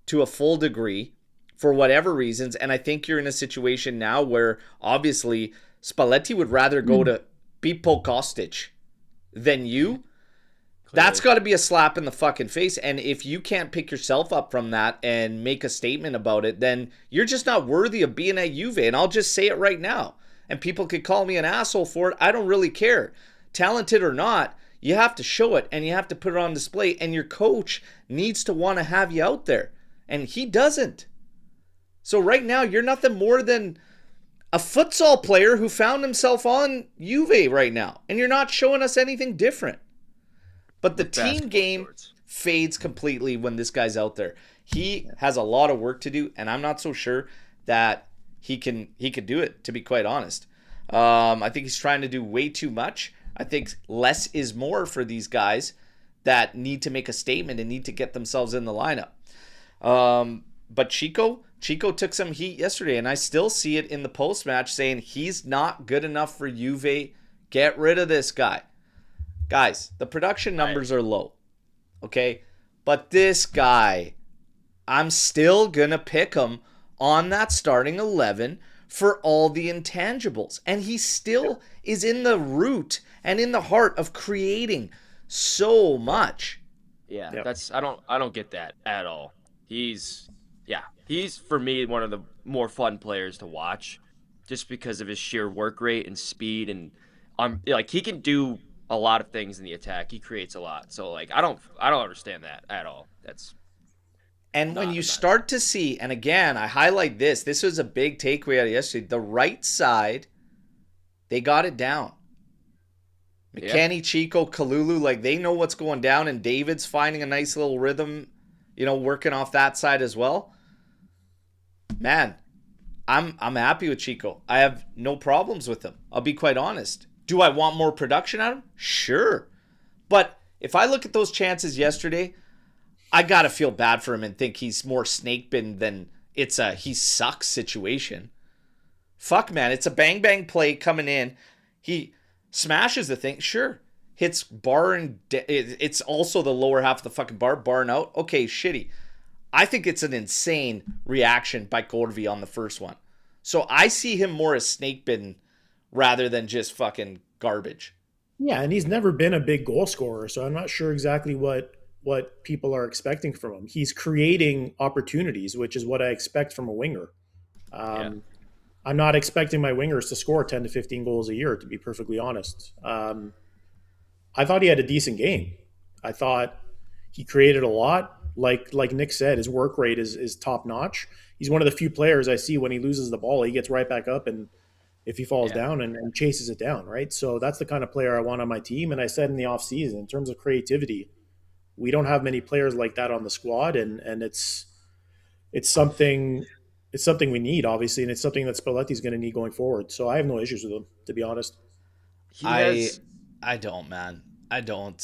to a full degree for whatever reasons. And I think you're in a situation now where obviously Spalletti would rather go to Pipo Kostic than you. That's got to be a slap in the fucking face. And if you can't pick yourself up from that and make a statement about it, then you're just not worthy of being at Juve. And I'll just say it right now. And people could call me an asshole for it. I don't really care. Talented or not, you have to show it and you have to put it on display. And your coach needs to want to have you out there. And he doesn't. So right now, you're nothing more than a futsal player who found himself on Juve right now. And you're not showing us anything different. But the team game fades completely when this guy's out there. He has a lot of work to do, and I'm not so sure that he can do it, to be quite honest. I think he's trying to do way too much. I think less is more for these guys that need to make a statement and need to get themselves in the lineup. But Chico took some heat yesterday, and I still see it in the post-match saying he's not good enough for Juve. Get rid of this guy. Guys, the production numbers are low, okay? But this guy, I'm still going to pick him on that starting 11 for all the intangibles. And he still is in the root and in the heart of creating so much. Yeah, I don't get that at all. He's for me one of the more fun players to watch just because of his sheer work rate and speed, and he can do a lot of things in the attack. He creates a lot. So I don't understand that at all. And when you start to see, and again, I highlight this was a big takeaway out of yesterday. The right side, they got it down. McKennie, Chico, Kalulu, they know what's going down, and David's finding a nice little rhythm, working off that side as well. Man, I'm happy with Chico. I have no problems with him. I'll be quite honest. Do I want more production out of him? Sure. But if I look at those chances yesterday, I got to feel bad for him and think he's more snake bitten than it's a he sucks situation. Fuck, man. It's a bang-bang play coming in. He smashes the thing. Sure. Hits bar and it's also the lower half of the fucking bar and out. Okay, shitty. I think it's an insane reaction by Corvi on the first one. So I see him more as snake bitten rather than just fucking garbage. Yeah, and he's never been a big goal scorer, so I'm not sure exactly what people are expecting from him. He's creating opportunities, which is what I expect from a winger. I'm not expecting my wingers to score 10 to 15 goals a year, to be perfectly honest. I thought he had a decent game. I thought he created a lot. Like Nick said, his work rate is top notch. He's one of the few players I see when he loses the ball, he gets right back up and if he falls down and chases it down, right? So that's the kind of player I want on my team. And I said in the offseason, in terms of creativity, we don't have many players like that on the squad, and it's something we need, obviously, and it's something that Spalletti's going to need going forward. So I have no issues with him, to be honest. I don't, man. I don't.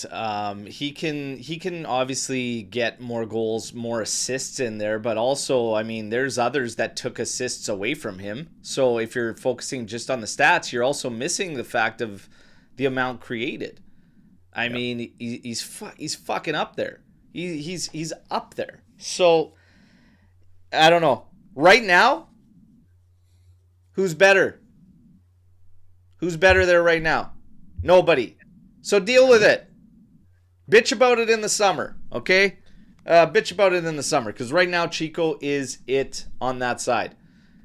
He can obviously get more goals, more assists in there, but also, I mean, there's others that took assists away from him. So if you're focusing just on the stats, you're also missing the fact of the amount created. I mean, he's fucking up there. He's up there. So I don't know. Right now, who's better? Who's better there right now? Nobody. So deal with it. Bitch about it in the summer, okay? Bitch about it in the summer, because right now Chico is it on that side.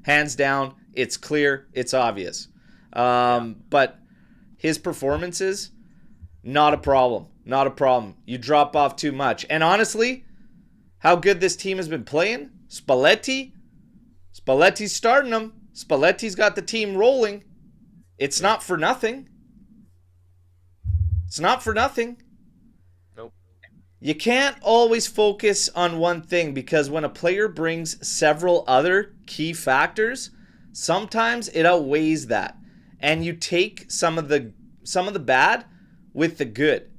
Hands down, it's clear, it's obvious. But his performances, not a problem. Not a problem. You drop off too much. And honestly, how good this team has been playing, Spalletti's starting them. Spalletti's got the team rolling. It's not for nothing. It's not for nothing. Nope. You can't always focus on one thing, because when a player brings several other key factors, sometimes it outweighs that. And you take some of the bad with the good.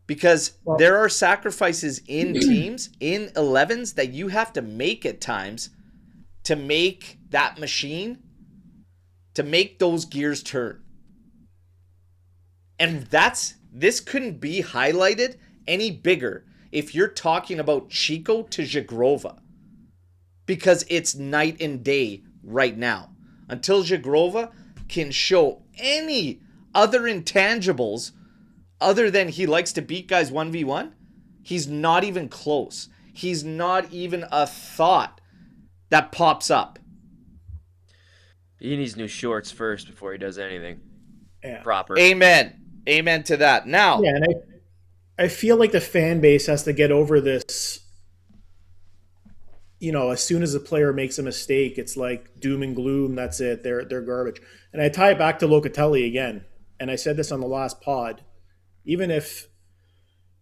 Because there are sacrifices in teams, in 11s, that you have to make at times to make that machine, to make those gears turn. And this couldn't be highlighted any bigger if you're talking about Chico to Zagrova. Because it's night and day right now. Until Zagrova can show any other intangibles other than he likes to beat guys 1v1, he's not even close. He's not even a thought that pops up. He needs new shorts first before he does anything proper. Amen. Amen to that. Now, yeah, and I feel like the fan base has to get over this. You know, as soon as a player makes a mistake, it's like doom and gloom. That's it. They're garbage. And I tie it back to Locatelli again. And I said this on the last pod. Even if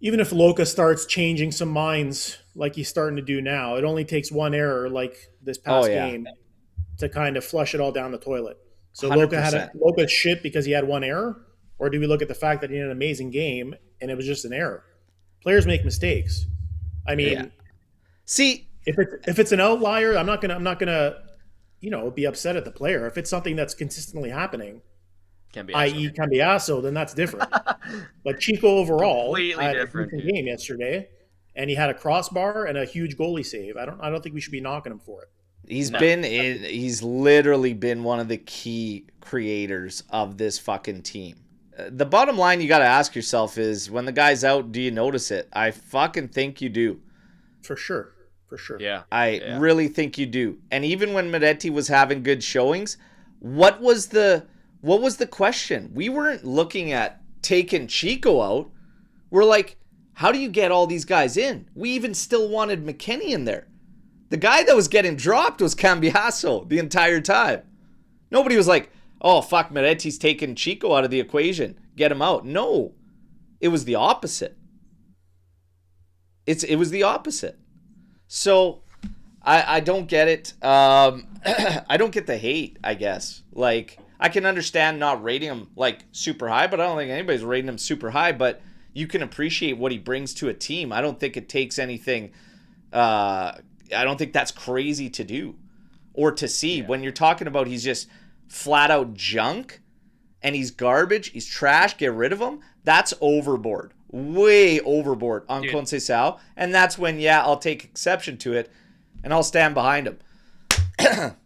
Loca starts changing some minds like he's starting to do now, it only takes one error like this past game to kind of flush it all down the toilet. So 100%. Loca's shit because he had one error? Or do we look at the fact that he had an amazing game and it was just an error? Players make mistakes. I mean, see, if it's an outlier, I'm not gonna be upset at the player. If it's something that's consistently happening, i.e. Cambiasso, then that's different. But Chico overall had a different game yesterday, and he had a crossbar and a huge goalie save. I don't think we should be knocking him for it. He's literally been one of the key creators of this fucking team. The bottom line you got to ask yourself is, when the guy's out, do you notice it? I fucking think you do. For sure. Yeah. I really think you do. And even when Moretti was having good showings, what was the question? We weren't looking at taking Chico out. We're like, how do you get all these guys in? We even still wanted McKennie in there. The guy that was getting dropped was Cambiasso the entire time. Nobody was like, oh, fuck, Moretti's taking Chico out of the equation. Get him out. No. It was the opposite. It was the opposite. So, I don't get it. I don't get the hate, I guess. Like, I can understand not rating him, like, super high, but I don't think anybody's rating him super high. But you can appreciate what he brings to a team. I don't think it takes anything. I don't think that's crazy to do or to see. When you're talking about he's just flat out junk and he's garbage, he's trash, get rid of him, that's overboard. Way overboard on Conceição, and that's when I'll take exception to it and I'll stand behind him.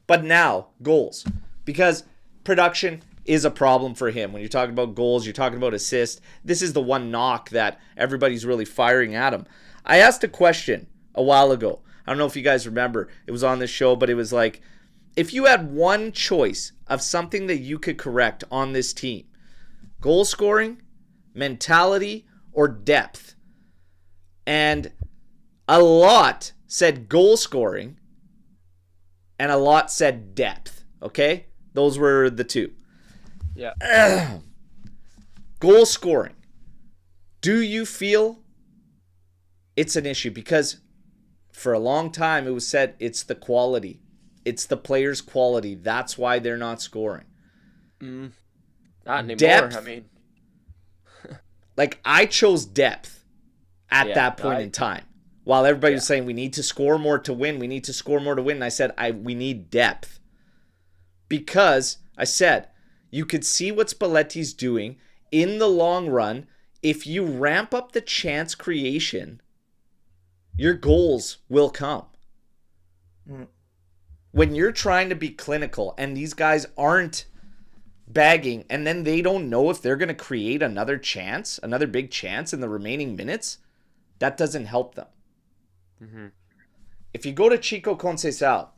But now goals, because production is a problem for him. When you're talking about goals, you're talking about assists, this is the one knock that everybody's really firing at him. I asked a question a while ago. I don't know if you guys remember, it was on this show, but it was like, if you had one choice of something that you could correct on this team, goal scoring, mentality, or depth. And a lot said goal scoring and a lot said depth. Okay? Those were the two. Yeah. Goal scoring. Do you feel it's an issue? Because for a long time it was said it's the quality. It's the players' quality. That's why they're not scoring. Not anymore. Depth, I mean, like, I chose depth at that point in time. While everybody was saying we need to score more to win, we need to score more to win, and I said we need depth. Because I said you could see what Spalletti's doing in the long run. If you ramp up the chance creation, your goals will come. When you're trying to be clinical and these guys aren't bagging, and then they don't know if they're going to create another chance, another big chance in the remaining minutes, that doesn't help them. Mm-hmm. If you go to Chico Conceição,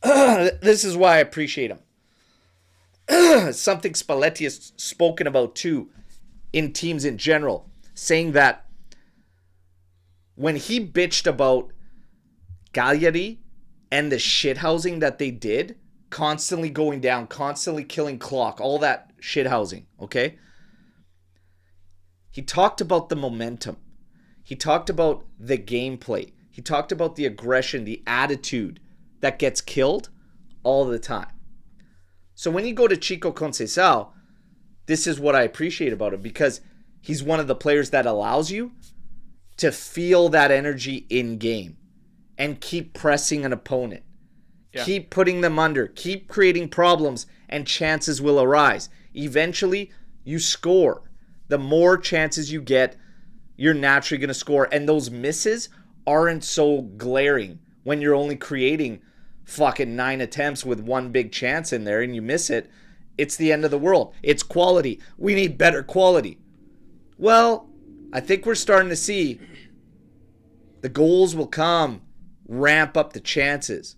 this is why I appreciate him. Something Spalletti has spoken about too in teams in general, saying that when he bitched about Cagliari and the shithousing that they did, constantly going down, constantly killing clock, all that shithousing, okay? He talked about the momentum. He talked about the gameplay. He talked about the aggression, the attitude that gets killed all the time. So when you go to Chico Conceição, this is what I appreciate about him, because he's one of the players that allows you to feel that energy in game and keep pressing an opponent. Yeah. Keep putting them under. Keep creating problems, and chances will arise. Eventually, you score. The more chances you get, you're naturally going to score. And those misses aren't so glaring when you're only creating fucking 9 attempts with one big chance in there and you miss it. It's the end of the world. It's quality. We need better quality. Well, I think we're starting to see the goals will come, ramp up the chances.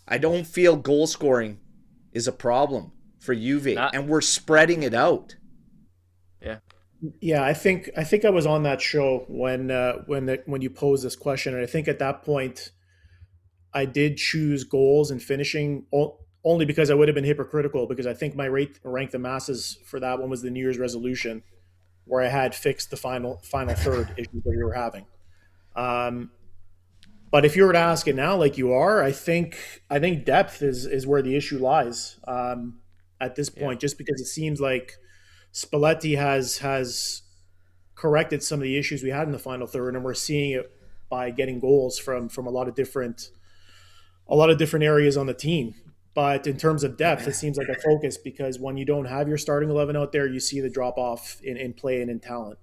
I don't feel goal scoring is a problem for Juve, and we're spreading it out. Yeah. Yeah, I think I was on that show when you posed this question, and I think at that point I did choose goals and finishing only because I would have been hypocritical, because I think my rank the masses for that one was the New Year's resolution, where I had fixed the final third issue that we were having. But if you were to ask it now, like you are, I think depth is where the issue lies at this point, just because it seems like Spalletti has corrected some of the issues we had in the final third, and we're seeing it by getting goals from a lot of different areas on the team. But in terms of depth, it seems like a focus, because when you don't have your starting 11 out there, you see the drop off in play and in talent.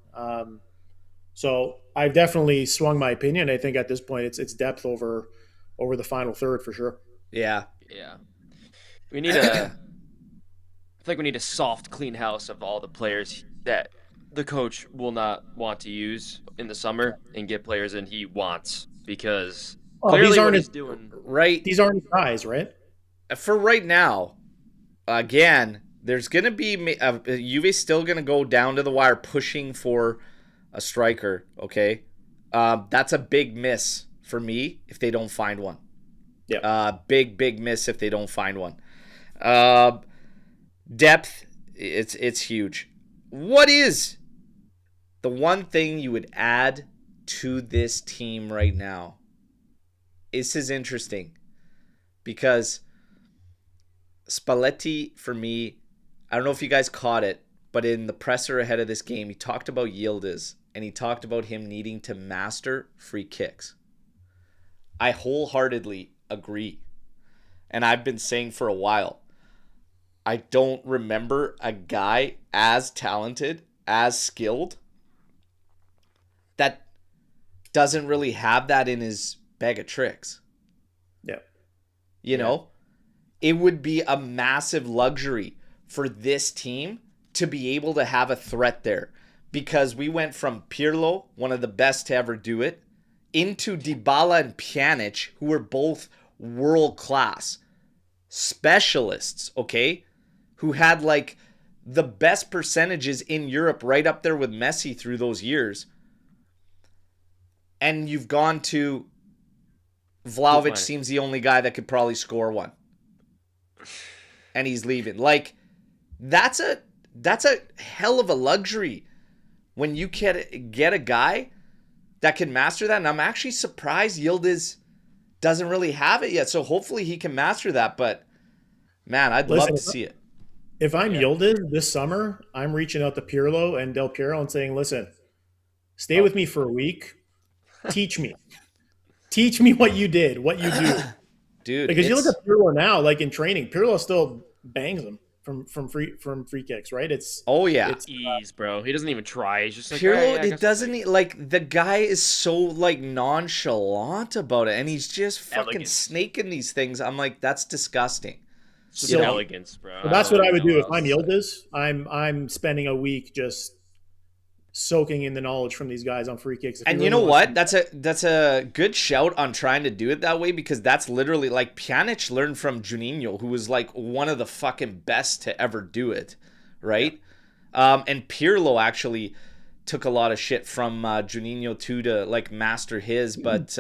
So I've definitely swung my opinion. I think at this point it's depth over the final third for sure. Yeah. We need I think we need a soft, clean house of all the players that the coach will not want to use in the summer, and get players in he wants, because clearly what he's doing. Right. These aren't his guys, right? For right now, again, there's going to be Juve's still going to go down to the wire pushing for a striker, okay? That's a big miss for me if they don't find one. Yeah. Big miss if they don't find one. Depth, it's huge. What is the one thing you would add to this team right now? This is interesting, because Spalletti, for me, I don't know if you guys caught it, but in the presser ahead of this game, he talked about Yildiz, and he talked about him needing to master free kicks. I wholeheartedly agree. And I've been saying for a while, I don't remember a guy as talented, as skilled, that doesn't really have that in his bag of tricks. Yeah. You know? It would be a massive luxury for this team to be able to have a threat there, because we went from Pirlo, one of the best to ever do it, into Dybala and Pjanic, who were both world-class specialists, okay, who had like the best percentages in Europe, right up there with Messi through those years. And you've gone to Vlahovic, seems the only guy that could probably score one. And he's leaving. Like, that's a hell of a luxury when you get a guy that can master that. And I'm actually surprised Yildiz doesn't really have it yet. So hopefully he can master that. But man, I'd love to see it. If I'm Yildiz this summer, I'm reaching out to Pirlo and Del Piero and saying, listen, stay with me for a week. Teach me. Teach me what you did, what you do. Dude, because you look at Pirlo now, like in training, Pirlo still bangs them from free kicks, right? It's ease, bro. He doesn't even try. He's just like Pirlo. It doesn't like the guy is so like nonchalant about it, and he's just fucking snaking these things. I'm like, that's disgusting. It's just elegance, bro. So that's what I would do if I'm Yildiz. I'm spending a week just soaking in the knowledge from these guys on free kicks. And you know what? That's a good shout on trying to do it that way, because that's literally like Pjanic learned from Juninho, who was like one of the fucking best to ever do it, right? And Pirlo actually took a lot of shit from Juninho too to like master his, but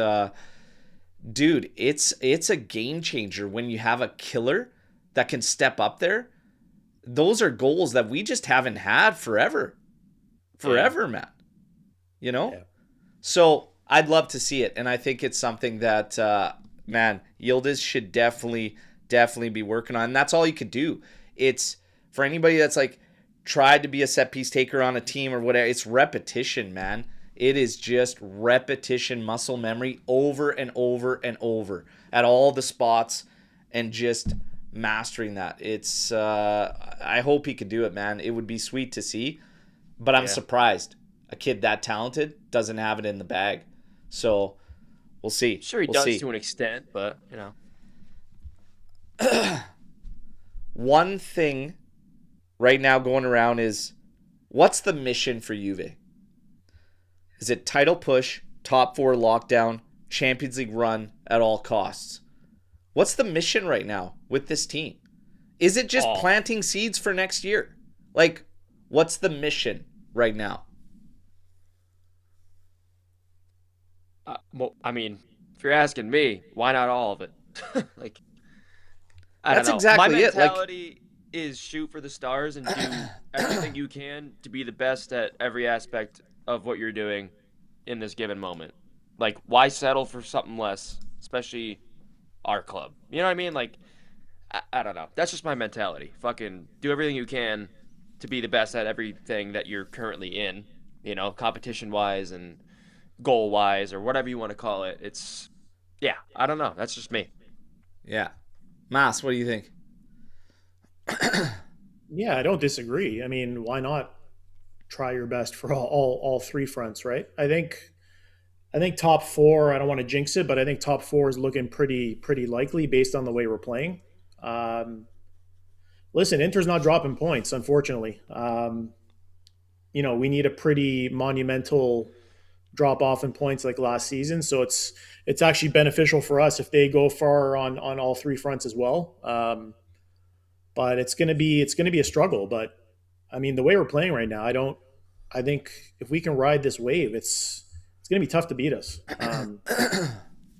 dude, it's a game changer when you have a killer that can step up there. Those are goals that we just haven't had forever, man. You know? Yeah. So I'd love to see it. And I think it's something that, man, Yildiz should definitely be working on. And that's all you could do. It's for anybody that's like, tried to be a set piece taker on a team or whatever. It's repetition, man. It is just repetition, muscle memory over and over and over at all the spots and just mastering that. It's I hope he could do it, man. It would be sweet to see, but I'm surprised a kid that talented doesn't have it in the bag. So we'll see. Sure, he does to an extent, but you know. One thing right now going around is, what's the mission for Juve? Is it title push, top 4 lockdown, Champions League run at all costs? What's the mission right now with this team? Is it just planting seeds for next year? Like, what's the mission right now? Well, I mean, if you're asking me, why not all of it? Like, That's exactly it. My mentality is shoot for the stars and do everything you can to be the best at every aspect of what you're doing in this given moment. Like, why settle for something less, especially our club? You know what I mean? Like, I don't know. That's just my mentality. Fucking do everything you can to be the best at everything that you're currently in, you know, competition-wise and goal-wise or whatever you want to call it. It's, yeah, I don't know. That's just me. Yeah. Mas, what do you think? Yeah, I don't disagree. I mean, why not try your best for all 3 fronts, right? I think top 4, I don't want to jinx it, but I think top 4 is looking pretty likely based on the way we're playing. Listen, Inter's not dropping points, unfortunately. You know, we need a pretty monumental drop off in points like last season, so it's actually beneficial for us if they go far on all 3 fronts as well. But it's gonna be a struggle. But I mean, the way we're playing right now, I think if we can ride this wave, it's gonna be tough to beat us.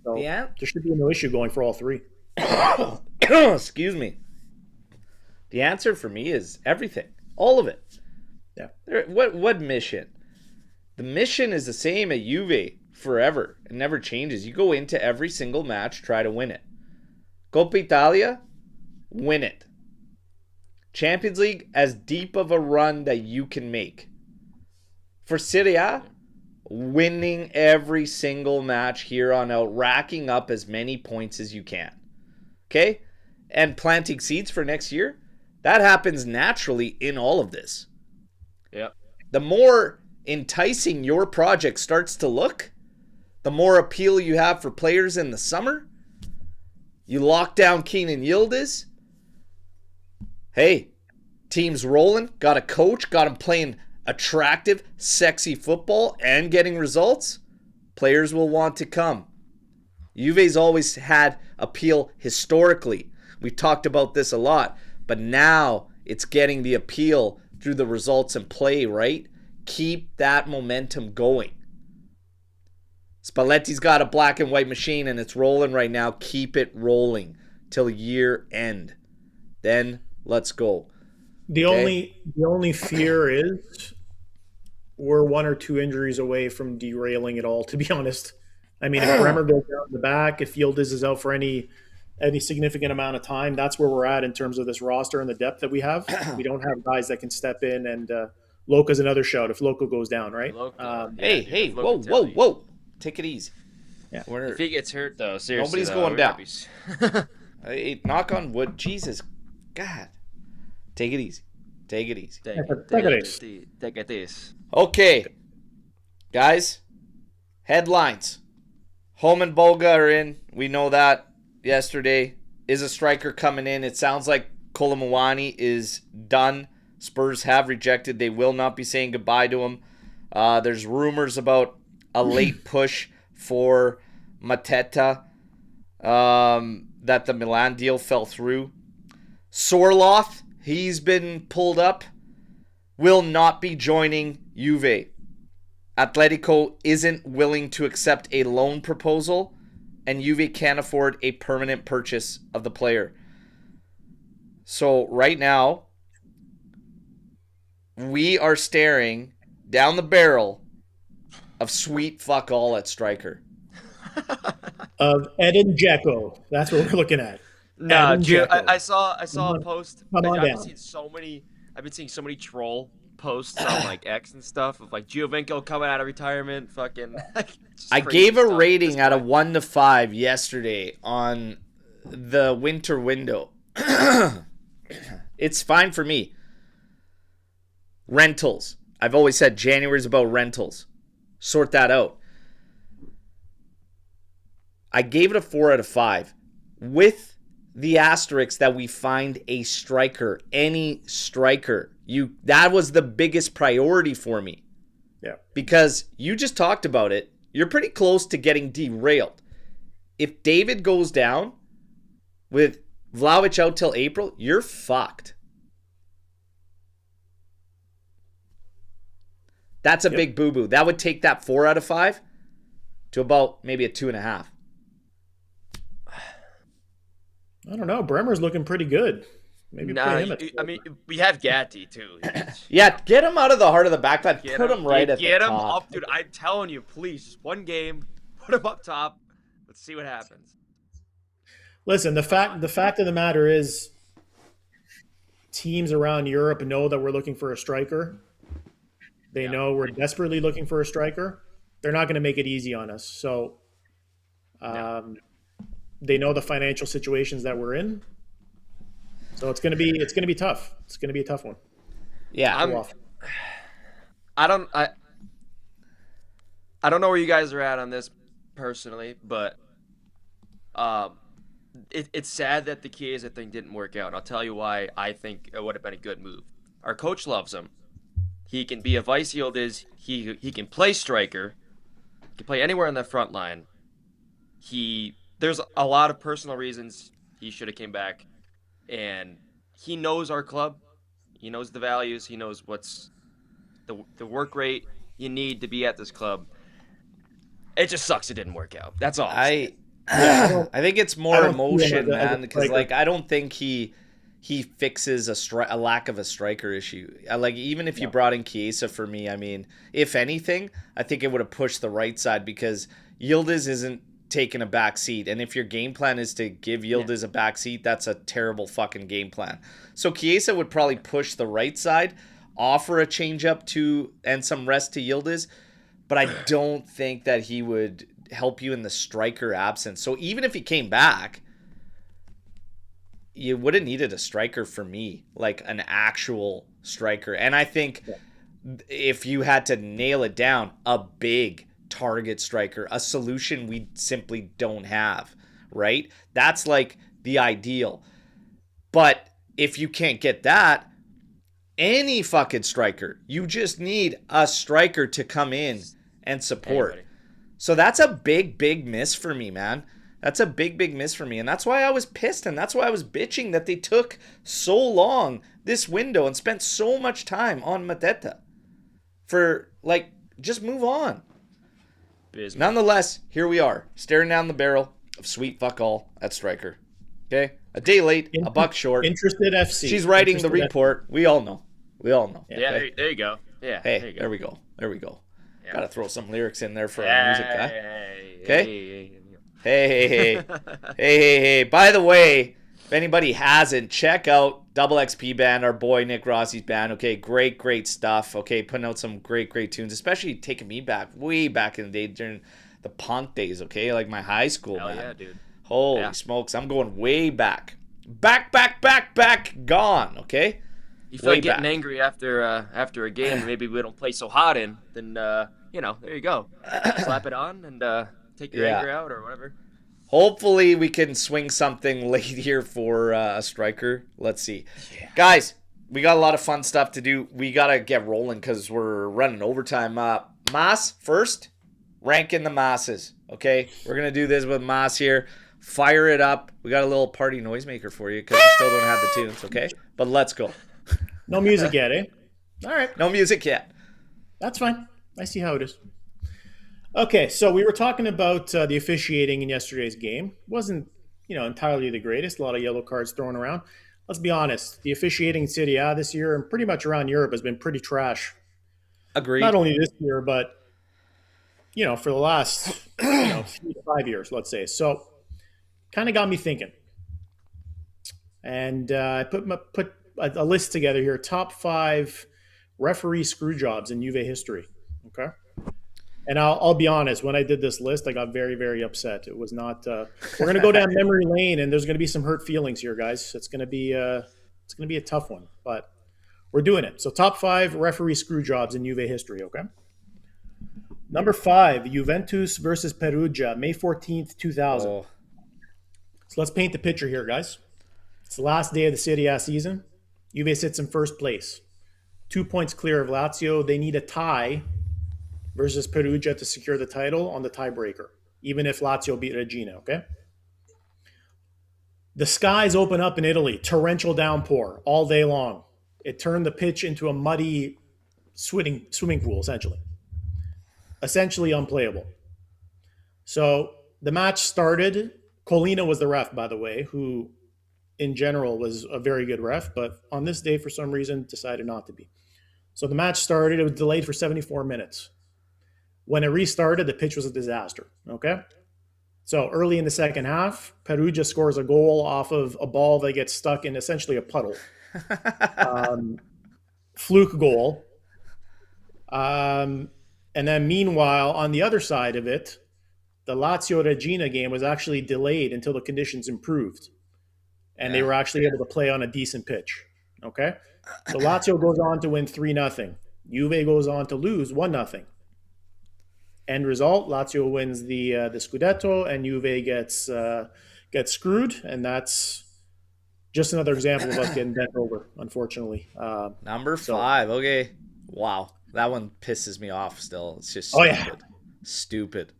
So Yeah. there should be no issue going for all 3. Excuse me. The answer for me is everything, all of it. Yeah. What mission? The mission is the same at Juve forever. It never changes. You go into every single match, try to win it. Coppa Italia, win it. Champions League, as deep of a run that you can make. For Serie A, winning every single match here on out, racking up as many points as you can. Okay? And planting seeds for next year, that happens naturally in all of this. Yep. The more enticing your project starts to look, the more appeal you have for players in the summer. You lock down Keenan Yildiz. Hey, team's rolling, got a coach, got him playing attractive, sexy football and getting results. Players will want to come. Juve's always had appeal historically. We've talked about this a lot, but now it's getting the appeal through the results and play, right? Keep that momentum going. Spalletti's got a black and white machine and it's rolling right now. Keep it rolling till year end. Then let's go. The only fear is we're 1 or 2 injuries away from derailing it all, to be honest. I mean, if Bremer goes down the back, if Yildiz is out for any significant amount of time, that's where we're at in terms of this roster and the depth that we have. We don't have guys that can step in, and Loca's another shout if Loca goes down, right? Hey, whoa. Take it easy. Yeah. If he gets hurt, though, seriously. Nobody's going down. Hey, knock on wood. Jesus. God. Take it easy. Take it easy. Take it easy. Okay. Guys, headlines. Home and Boga are in. We know that yesterday. Is a striker coming in? It sounds like Kolomouani is done. Spurs have rejected. They will not be saying goodbye to him. There's rumors about a late push for Mateta, that the Milan deal fell through. Sorloth, he's been pulled up, will not be joining Juve. Atletico isn't willing to accept a loan proposal, and Juve can't afford a permanent purchase of the player. So right now, we are staring down the barrel of sweet fuck all at striker. Of Edin Dzeko. That's what we're looking at. No, dude, I saw a post. I've seen so many I've been seeing so many troll posts on like X and stuff of like Giovinco coming out of retirement, fucking. I gave a rating out of 1 to 5 yesterday on the winter window. It's fine for me. Rentals. I've always said January's about rentals. Sort that out. I gave it a 4 out of 5 with the asterisk that we find a striker, any striker. That was the biggest priority for me. Yeah. Because you just talked about it. You're pretty close to getting derailed. If David goes down with Vlahovic out till April, you're fucked. That's a big boo-boo. That would take that 4 out of 5 to about maybe a 2.5. I don't know. Bremer's looking pretty good. Maybe play him I mean, we have Gatti too. Yeah, get him out of the heart of the backline. Put him right at the top. Get him up, dude. I'm telling you, please, just one game. Put him up top. Let's see what happens. Listen, the fact of the matter is, teams around Europe know that we're looking for a striker. They know we're desperately looking for a striker. They're not going to make it easy on us. So, they know the financial situations that we're in. So it's going to be tough. It's going to be a tough one. Yeah. I don't know where you guys are at on this personally, but it's sad that the Chiesa thing didn't work out. And I'll tell you why I think it would have been a good move. Our coach loves him. He can be a vice Yildiz. He can play striker. He can play anywhere on the front line. There's a lot of personal reasons he should have came back. And he knows our club. He knows the values. He knows what's the work rate you need to be at this club. It just sucks it didn't work out. That's all. I think it's more emotion, man, because like I don't think he fixes a lack of a striker issue. Like even if you brought in Chiesa for me, I mean, if anything, I think it would have pushed the right side because Yildiz isn't taking a back seat, and if your game plan is to give Yildiz a back seat, that's a terrible fucking game plan. So Chiesa would probably push the right side, offer a change up to and some rest to Yildiz, but I don't think that he would help you in the striker absence. So even if he came back, you would have needed a striker for me, like an actual striker. And I think if you had to nail it down, a big target striker, a solution we simply don't have, right? That's like the ideal. But if you can't get that, any fucking striker, you just need a striker to come in and support. Anybody. So that's a big miss for me, man. That's a big miss for me. And that's why I was pissed, and that's why I was bitching that they took so long this window and spent so much time on Mateta. For, like, just move on. Business. Nonetheless, here we are, staring down the barrel of sweet fuck all at striker. Okay? A day late, a buck short. Interested FC. She's writing the report. We all know. Yeah, okay? there you go. Yeah. Hey, there you go. There we go. Yeah. Gotta throw some lyrics in there for our music guy. Okay? Hey. By the way, if anybody hasn't, check out Double XP Band, our boy Nick Rossi's band. Okay, great stuff. Okay, putting out some great tunes, especially taking me back, way back in the day during the punk days, okay? Like my high school, Hell man. yeah, dude. Holy smokes, I'm going way back. Back, gone, okay? You feel like getting angry after a game, maybe we don't play so hot in, then, there you go. Slap it on and take your anger out or whatever. Hopefully we can swing something late here for a striker. Let's see. Yeah. Guys, we got a lot of fun stuff to do. We got to get rolling because we're running overtime. Mas first, ranking the masses, okay? We're going to do this with Mas here. Fire it up. We got a little party noisemaker for you because we still don't have the tunes, okay? But let's go. No music yet, eh? All right. No music yet. That's fine. I see how it is. Okay, so we were talking about the officiating in yesterday's game. Wasn't, entirely the greatest. A lot of yellow cards thrown around. Let's be honest. The officiating in Serie A this year and pretty much around Europe has been pretty trash. Agreed. Not only this year, but, for the last, 3 to 5 years, let's say. So, kind of got me thinking. And I put a list together here. Top 5 referee screw jobs in Juve history. Okay. And I'll be honest, when I did this list, I got very, very upset. It was not. We're going to go down memory lane, and there's going to be some hurt feelings here, guys. It's going to be a tough one, but we're doing it. So top 5 referee screw jobs in Juve history. Okay. Number 5, Juventus versus Perugia, May 14th, 2000. Oh. So let's paint the picture here, guys. It's the last day of the Serie A season. Juve sits in first place, 2 points clear of Lazio. They need a tie versus Perugia to secure the title on the tiebreaker, even if Lazio beat Regina, okay? The skies open up in Italy, torrential downpour all day long. It turned the pitch into a muddy swimming pool, essentially unplayable. So the match started. Colina was the ref, by the way, who in general was a very good ref, but on this day, for some reason, decided not to be. So the match started. It was delayed for 74 minutes. When it restarted, the pitch was a disaster, okay? So early in the second half, Perugia scores a goal off of a ball that gets stuck in essentially a puddle. Fluke goal. And then meanwhile, on the other side of it, the Lazio-Regina game was actually delayed until the conditions improved. And they were actually able to play on a decent pitch, okay? So Lazio goes on to win 3-0. Juve goes on to lose 1-0. End result, Lazio wins the Scudetto, and Juve gets screwed, and that's just another example of us getting bent over, unfortunately. Number 5, okay. Wow, that one pisses me off still. It's just stupid. Stupid.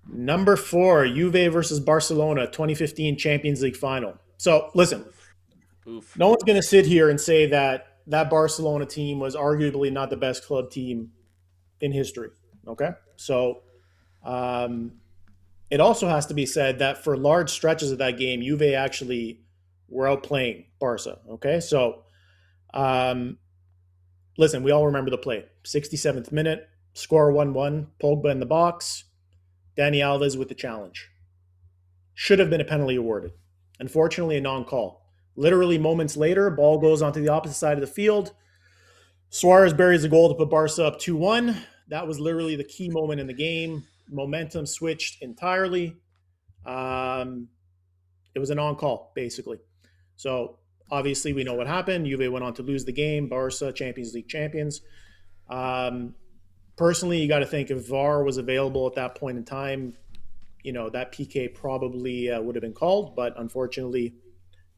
Number 4, Juve versus Barcelona, 2015 Champions League final. So, listen, no one's going to sit here and say that Barcelona team was arguably not the best club team in history, okay? So it also has to be said that for large stretches of that game, Juve actually were outplaying Barca, okay? So listen, we all remember the play. 67th minute, score 1-1, Pogba in the box, Dani Alves with the challenge. Should have been a penalty awarded. Unfortunately, a non-call. Literally moments later, ball goes onto the opposite side of the field. Suarez buries a goal to put Barca up 2-1. That was literally the key moment in the game. Momentum switched entirely. It was a non-call, basically. So, obviously, we know what happened. Juve went on to lose the game. Barca, Champions League champions. Personally, you got to think if VAR was available at that point in time, that PK probably would have been called. But unfortunately,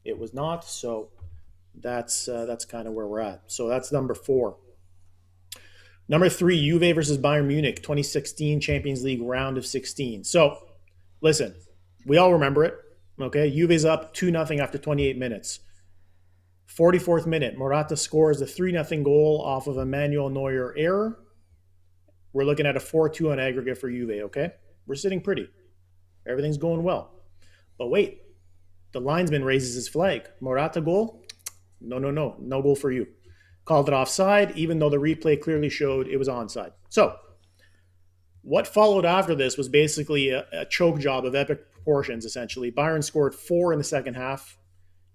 it was not. So, that's kind of where we're at. So, that's number 4. Number 3, Juve versus Bayern Munich, 2016 Champions League round of 16. So, listen, we all remember it, okay? Juve's up 2-0 after 28 minutes. 44th minute, Morata scores the 3-0 goal off of a Manuel Neuer error. We're looking at a 4-2 on aggregate for Juve, okay? We're sitting pretty. Everything's going well. But wait, the linesman raises his flag. Morata goal? No goal for you. Called it offside, even though the replay clearly showed it was onside. So, what followed after this was basically a choke job of epic proportions, essentially. Bayern scored 4 in the second half,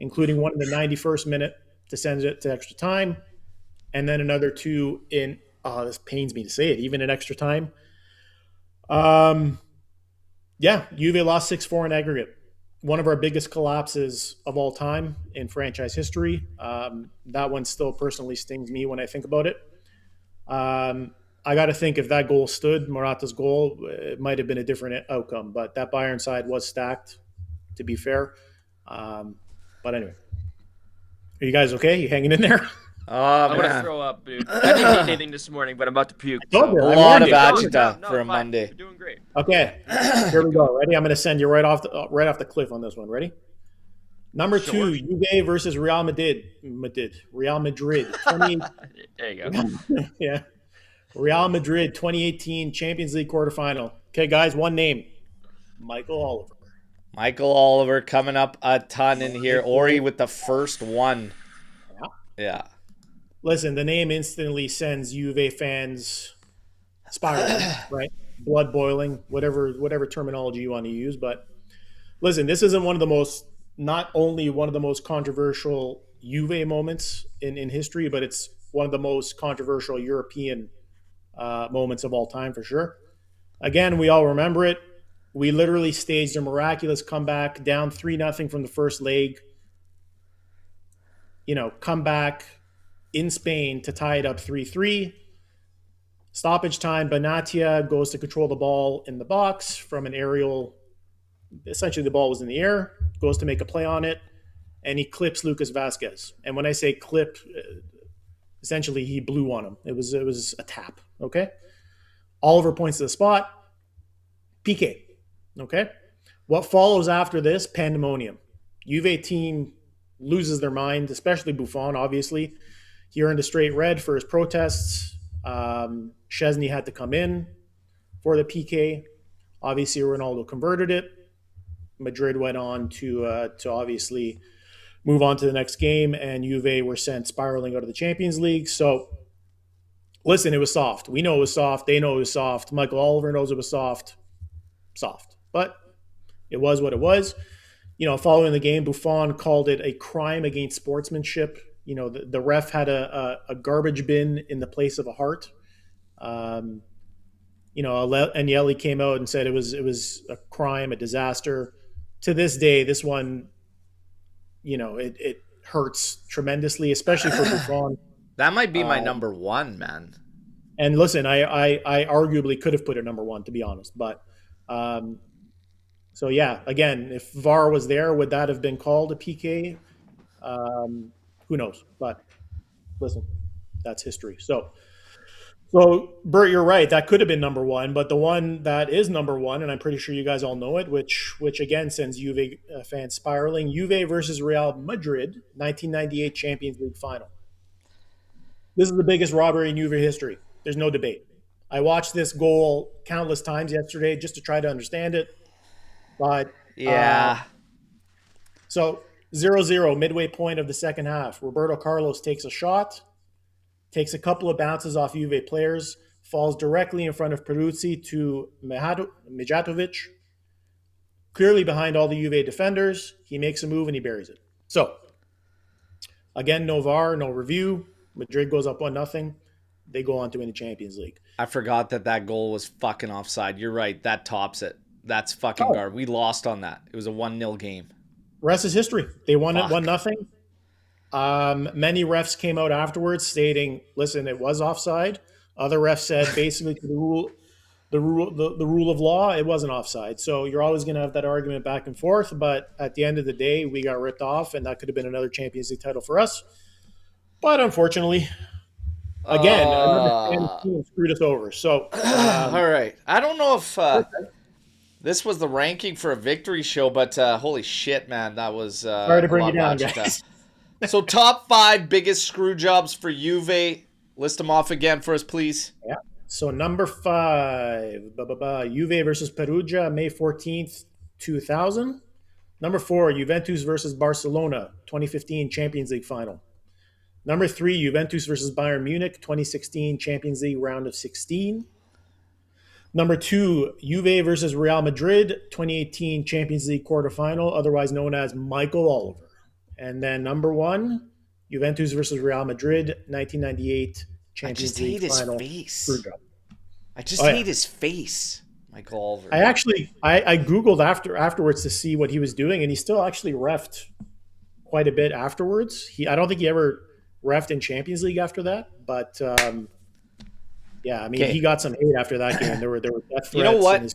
including one in the 91st minute to send it to extra time, and then another 2 in, this pains me to say it, even in extra time. Juve lost 6-4 in aggregate. One of our biggest collapses of all time in franchise history. That one still personally stings me when I think about it. I got to think if that goal stood, Morata's goal, it might have been a different outcome. But that Bayern side was stacked, to be fair. But anyway, are you guys okay? You hanging in there? I'm going to throw up, dude. I didn't eat anything this morning, but I'm about to puke. A lot of agita for a Monday. You're doing great. Okay, here we go. Ready? I'm going to send you right off the cliff on this one. Ready? Number 2, Juve versus Real Madrid. Real Madrid. There you go. Yeah. Real Madrid 2018 Champions League quarterfinal. Okay, guys, one name. Michael Oliver. Michael Oliver coming up a ton in here. Ori with the first one. Yeah. Listen, the name instantly sends Juve fans spiraling, right? Blood boiling, whatever terminology you want to use. But listen, this isn't not only one of the most controversial Juve moments in history, but it's one of the most controversial European moments of all time for sure. Again, we all remember it. We literally staged a miraculous comeback, down 3-0 from the first leg. Come back in Spain to tie it up 3-3. Stoppage time, Benatia goes to control the ball in the box from an aerial. Essentially, the ball was in the air, goes to make a play on it, and he clips Lucas Vasquez. And when I say clip, essentially he blew on him. It was a tap, okay? Oliver points to the spot. PK, okay? What follows after this, pandemonium. Juve team loses their mind, especially Buffon, obviously. He earned a straight red for his protests. Szczesny had to come in for the PK. Obviously, Ronaldo converted it. Madrid went on to obviously move on to the next game, and Juve were sent spiraling out of the Champions League. So, listen, it was soft. We know it was soft. They know it was soft. Michael Oliver knows it was soft. Soft. But it was what it was. Following the game, Buffon called it a crime against sportsmanship. The ref had a garbage bin in the place of a heart. Agnelli came out and said it was a crime, a disaster. To this day, this one, it hurts tremendously, especially for Buffon. That might be my number one, man. And listen, I arguably could have put it number one, to be honest. But so yeah, again, if VAR was there, would that have been called a PK? Who knows? But listen, that's history. So Bert, you're right. That could have been number one, but the one that is number one, and I'm pretty sure you guys all know it, which again sends Juve fans spiraling. Juve versus Real Madrid, 1998 Champions League final. This is the biggest robbery in Juve history. There's no debate. I watched this goal countless times yesterday just to try to understand it. But yeah. So 0-0, midway point of the second half. Roberto Carlos takes a shot. Takes a couple of bounces off Juve players, falls directly in front of Peruzzi to Mijatovic. Clearly behind all the Juve defenders, he makes a move and he buries it. So, again, no VAR, no review. Madrid goes up 1-0. They go on to win the Champions League. I forgot that goal was fucking offside. You're right. That tops it. That's fucking garbage. We lost on that. It was a 1-0 game. Rest is history. They won it 1-0. Many refs came out afterwards stating, listen, it was offside. Other refs said basically to the rule of law, it wasn't offside. So you're always going to have that argument back and forth. But at the end of the day, we got ripped off, and that could have been another Champions League title for us. But unfortunately, again, another team screwed us over. So all right. I don't know if this was the ranking for a victory show, but holy shit, man. That was sorry to bring you down, guys. So top 5 biggest screw jobs for Juve. List them off again for us, please. Yeah. So number 5, Juve versus Perugia, May 14th, 2000. Number 4, Juventus versus Barcelona, 2015 Champions League final. Number 3, Juventus versus Bayern Munich, 2016 Champions League round of 16. Number 2, Juve versus Real Madrid, 2018 Champions League quarterfinal, otherwise known as Michael Oliver. And then number 1, Juventus versus Real Madrid, 1998 Champions League final. I just hate his face, Michael Oliver. I Googled afterwards to see what he was doing, and he still actually reffed quite a bit afterwards. I don't think he ever reffed in Champions League after that, but yeah, I mean, he got some hate after that game. There were death threats. You know what?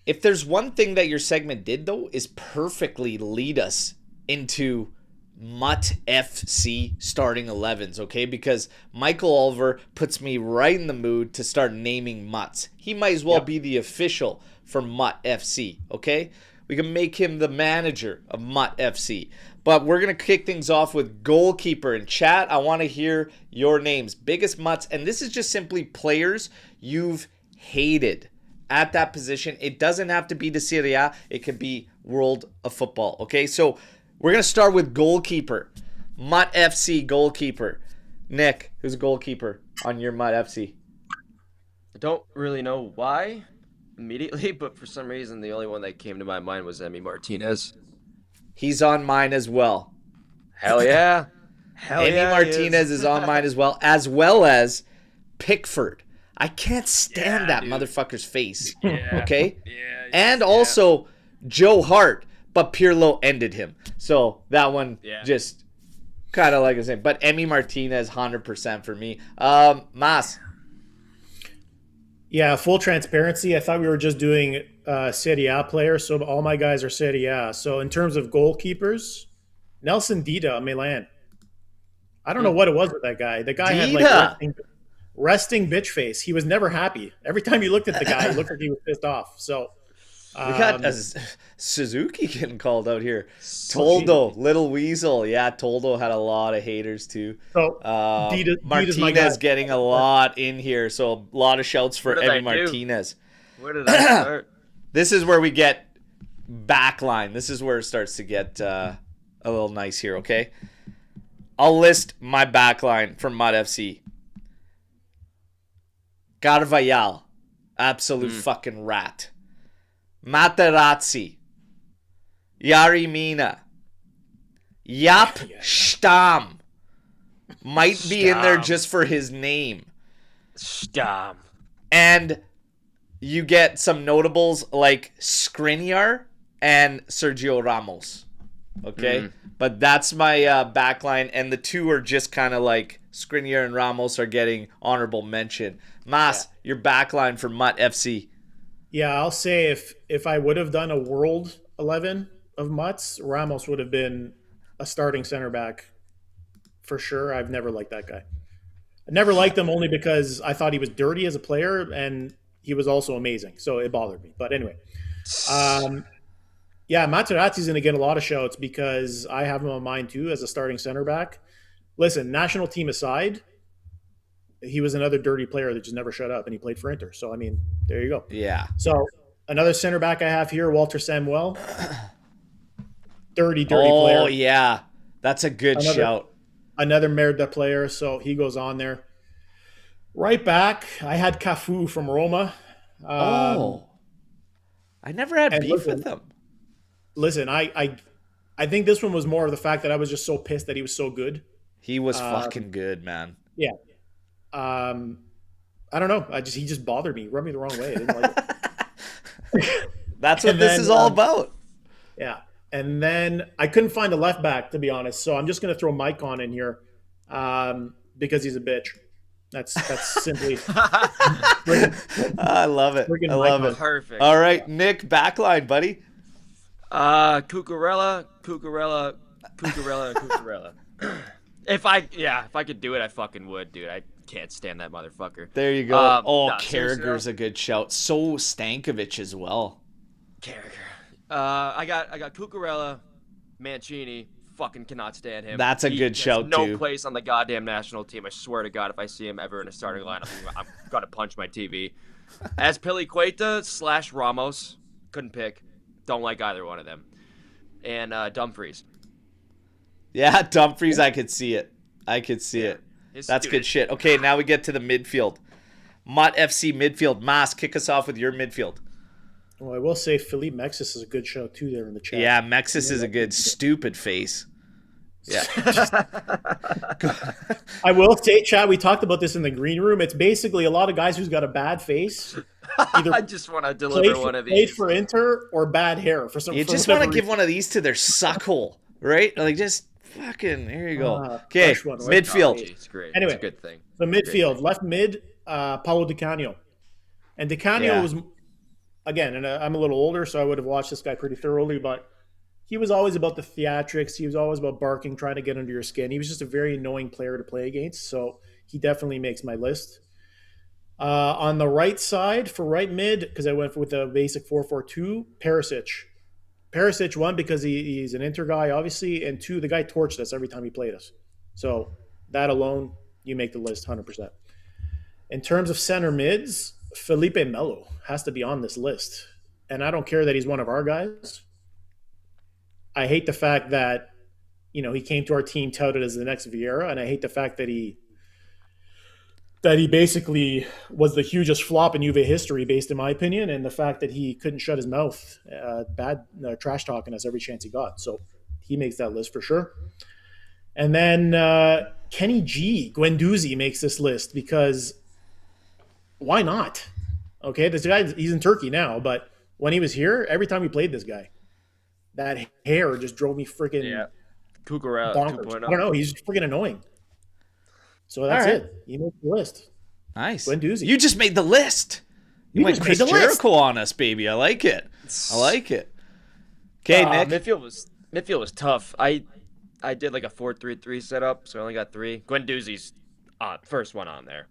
If there's one thing that your segment did, though, is perfectly lead us into Mut FC starting 11s, okay? Because Michael Oliver puts me right in the mood to start naming Mutts. He might as well be the official for Mut FC, okay? We can make him the manager of Mut FC. But we're going to kick things off with goalkeeper. In chat, I want to hear your names. Biggest Mutts. And this is just simply players you've hated at that position. It doesn't have to be the Serie A. It could be world of football, okay? So we're going to start with goalkeeper. Mut FC goalkeeper. Nick, who's a goalkeeper on your Mut FC? I don't really know why immediately, but for some reason the only one that came to my mind was Emi Martinez. He's on mine as well. Hell yeah. Hell Emi yeah, Martinez is on mine as well as Pickford. I can't stand that dude. motherfucker's face. Yeah. Okay? Yeah. And also Joe Hart, but Pirlo ended him. So that one just kind of like the same. But Emi Martinez, 100% for me. Mas. Yeah, full transparency. I thought we were just doing Serie A players, so all my guys are Serie A. So in terms of goalkeepers, Nelson Dida, Milan. I don't know what it was with that guy. The guy had like resting bitch face. He was never happy. Every time you looked at the guy, he looked like he was pissed off. So we got Suzuki getting called out here. Toldo, Little Weasel. Yeah, Toldo had a lot of haters too. So Martinez getting a lot in here. So a lot of shouts for Emi Martinez. Where did I start? This is where we get backline. This is where it starts to get a little nice here, okay? I'll list my backline from Mut FC. Carvajal, absolute fucking rat. Materazzi, Yari Mina, Jaap Stam, might be in there just for his name. Stam. And you get some notables like Skriniar and Sergio Ramos. Okay? But that's my backline, and the two are just kind of like Skriniar and Ramos are getting honorable mention. Mas, your backline for Mut FC. Yeah, I'll say if I would have done a World 11 of Mutts, Ramos would have been a starting center back for sure. I've never liked that guy. I never liked him only because I thought he was dirty as a player, and he was also amazing. So it bothered me. But anyway. Yeah, Materazzi's going to get a lot of shouts because I have him on mine too as a starting center back. Listen, national team aside, he was another dirty player that just never shut up, and he played for Inter. So, I mean, there you go. Yeah. So, another center back I have here, Walter Samuel. Dirty player. Oh, yeah. That's a good shout. Another Merda player, so he goes on there. Right back, I had Cafu from Roma. I never had beef with him. Listen, I think this one was more of the fact that I was just so pissed that he was so good. He was fucking good, man. Yeah. I don't know. He just bothered me, rubbed me the wrong way. I didn't like it. That's what this is all about. Yeah. And then I couldn't find a left back, to be honest. So I'm just going to throw Mike on in here because he's a bitch. That's simply. I love it. I love it. Perfect. All right, Nick, backline, buddy. Cucurella. If I could do it, I fucking would, dude. I can't stand that motherfucker. There you go. Carragher's a good shout. So Stankovic as well. Carragher. I got Cucurella, Mancini. Fucking cannot stand him. That's a good shout too. No place on the goddamn national team. I swear to God, if I see him ever in a starting lineup, I'm gonna punch my TV. As Piliqueta / Ramos, couldn't pick. Don't like either one of them. And Dumfries. Yeah, Dumfries. I could see it. That's good shit. Okay, now we get to the midfield. Mut FC midfield. Mas, kick us off with your midfield. Well, I will say Philippe Mexis is a good show too there in the chat. Yeah, Mexis is a good stupid face. Yeah. I will say, Chad, we talked about this in the green room. It's basically a lot of guys who's got a bad face. Either I just want to deliver one of these. Played for Inter or bad hair for some. You just want to give one of these to their suckhole, right? Like just fucking. Here you go. Okay, midfield. It's great. Anyway, it's a good thing. The midfield, left mid, Paulo Di Canio, and Di Canio was. Again, and I'm a little older, so I would have watched this guy pretty thoroughly, but he was always about the theatrics. He was always about barking, trying to get under your skin. He was just a very annoying player to play against, so he definitely makes my list. On the right side, for right mid, because I went with a basic 4-4-2, Perisic. Perisic, one, because he's an Inter guy, obviously, and two, the guy torched us every time he played us. So that alone, you make the list 100%. In terms of center mids, Felipe Melo has to be on this list. And I don't care that he's one of our guys. I hate the fact that, he came to our team touted as the next Vieira, and I hate the fact that he basically was the hugest flop in Juve history, based in my opinion, and the fact that he couldn't shut his mouth, trash talking us every chance he got. So he makes that list for sure. And then Kenny G, Guendouzi makes this list because why not? Okay, this guy, he's in Turkey now, but when he was here, every time we played this guy, that hair just drove me freaking bonkers. 2.0. I don't know, he's freaking annoying. So that's it. He made the list. Nice. Guendouzi. You just made the list. You went Chris Jericho on us, baby. I like it. I like it. Okay, Nick. Midfield was tough. I did like a 4-3-3 setup, so I only got 3. Guendouzi's first one on there.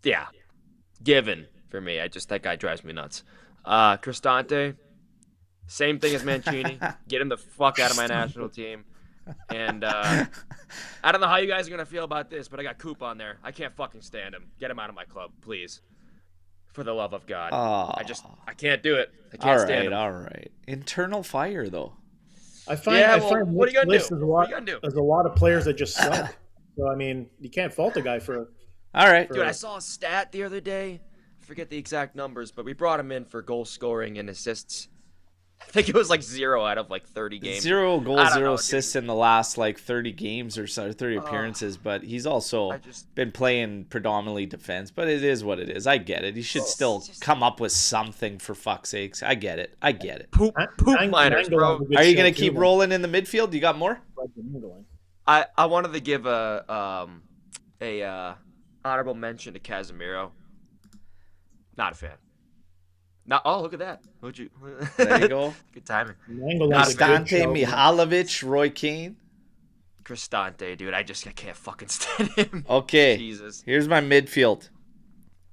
Yeah, given for me. That guy drives me nuts. Cristante, same thing as Mancini. Get him the fuck out of my national team. And I don't know how you guys are gonna feel about this, but I got Coop on there. I can't fucking stand him. Get him out of my club, please. For the love of God. I can't do it. I can't stand him. All right. Internal fire though. I find what are you gonna do? There's a lot of players that just suck. So I mean, you can't fault a guy for. All right, dude. I saw a stat the other day. I forget the exact numbers, but we brought him in for goal scoring and assists. I think it was like 0 out of like 30 games. 0 goals, 0 assists in the last like 30 games or so, 30 appearances. But he's also been playing predominantly defense. But it is what it is. I get it. He should still come up with something, for fuck's sakes. I get it. Poop miners, bro. Are you gonna keep rolling in the midfield? You got more? I wanted to give a honorable mention to Casemiro. Not a fan. Look at that. Who'd you? There you go. Good timing. Cristante, Mihalovic, Roy Keane. Cristante, dude. I can't fucking stand him. Okay. Jesus. Here's my midfield.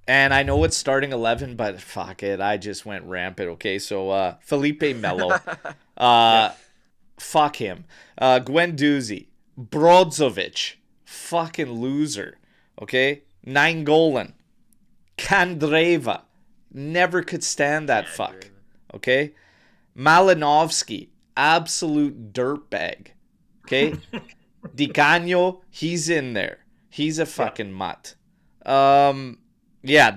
And I know it's starting 11, but fuck it. I just went rampant. Okay, so Felipe Melo. Fuck him. Guendouzi. Brozovic. Fucking loser. Okay? Nainggolan. Kandreva. Never could stand that fuck. Okay? Malinovsky. Absolute dirtbag. Okay? Di Canio, he's in there. He's a fucking mutt. Yeah,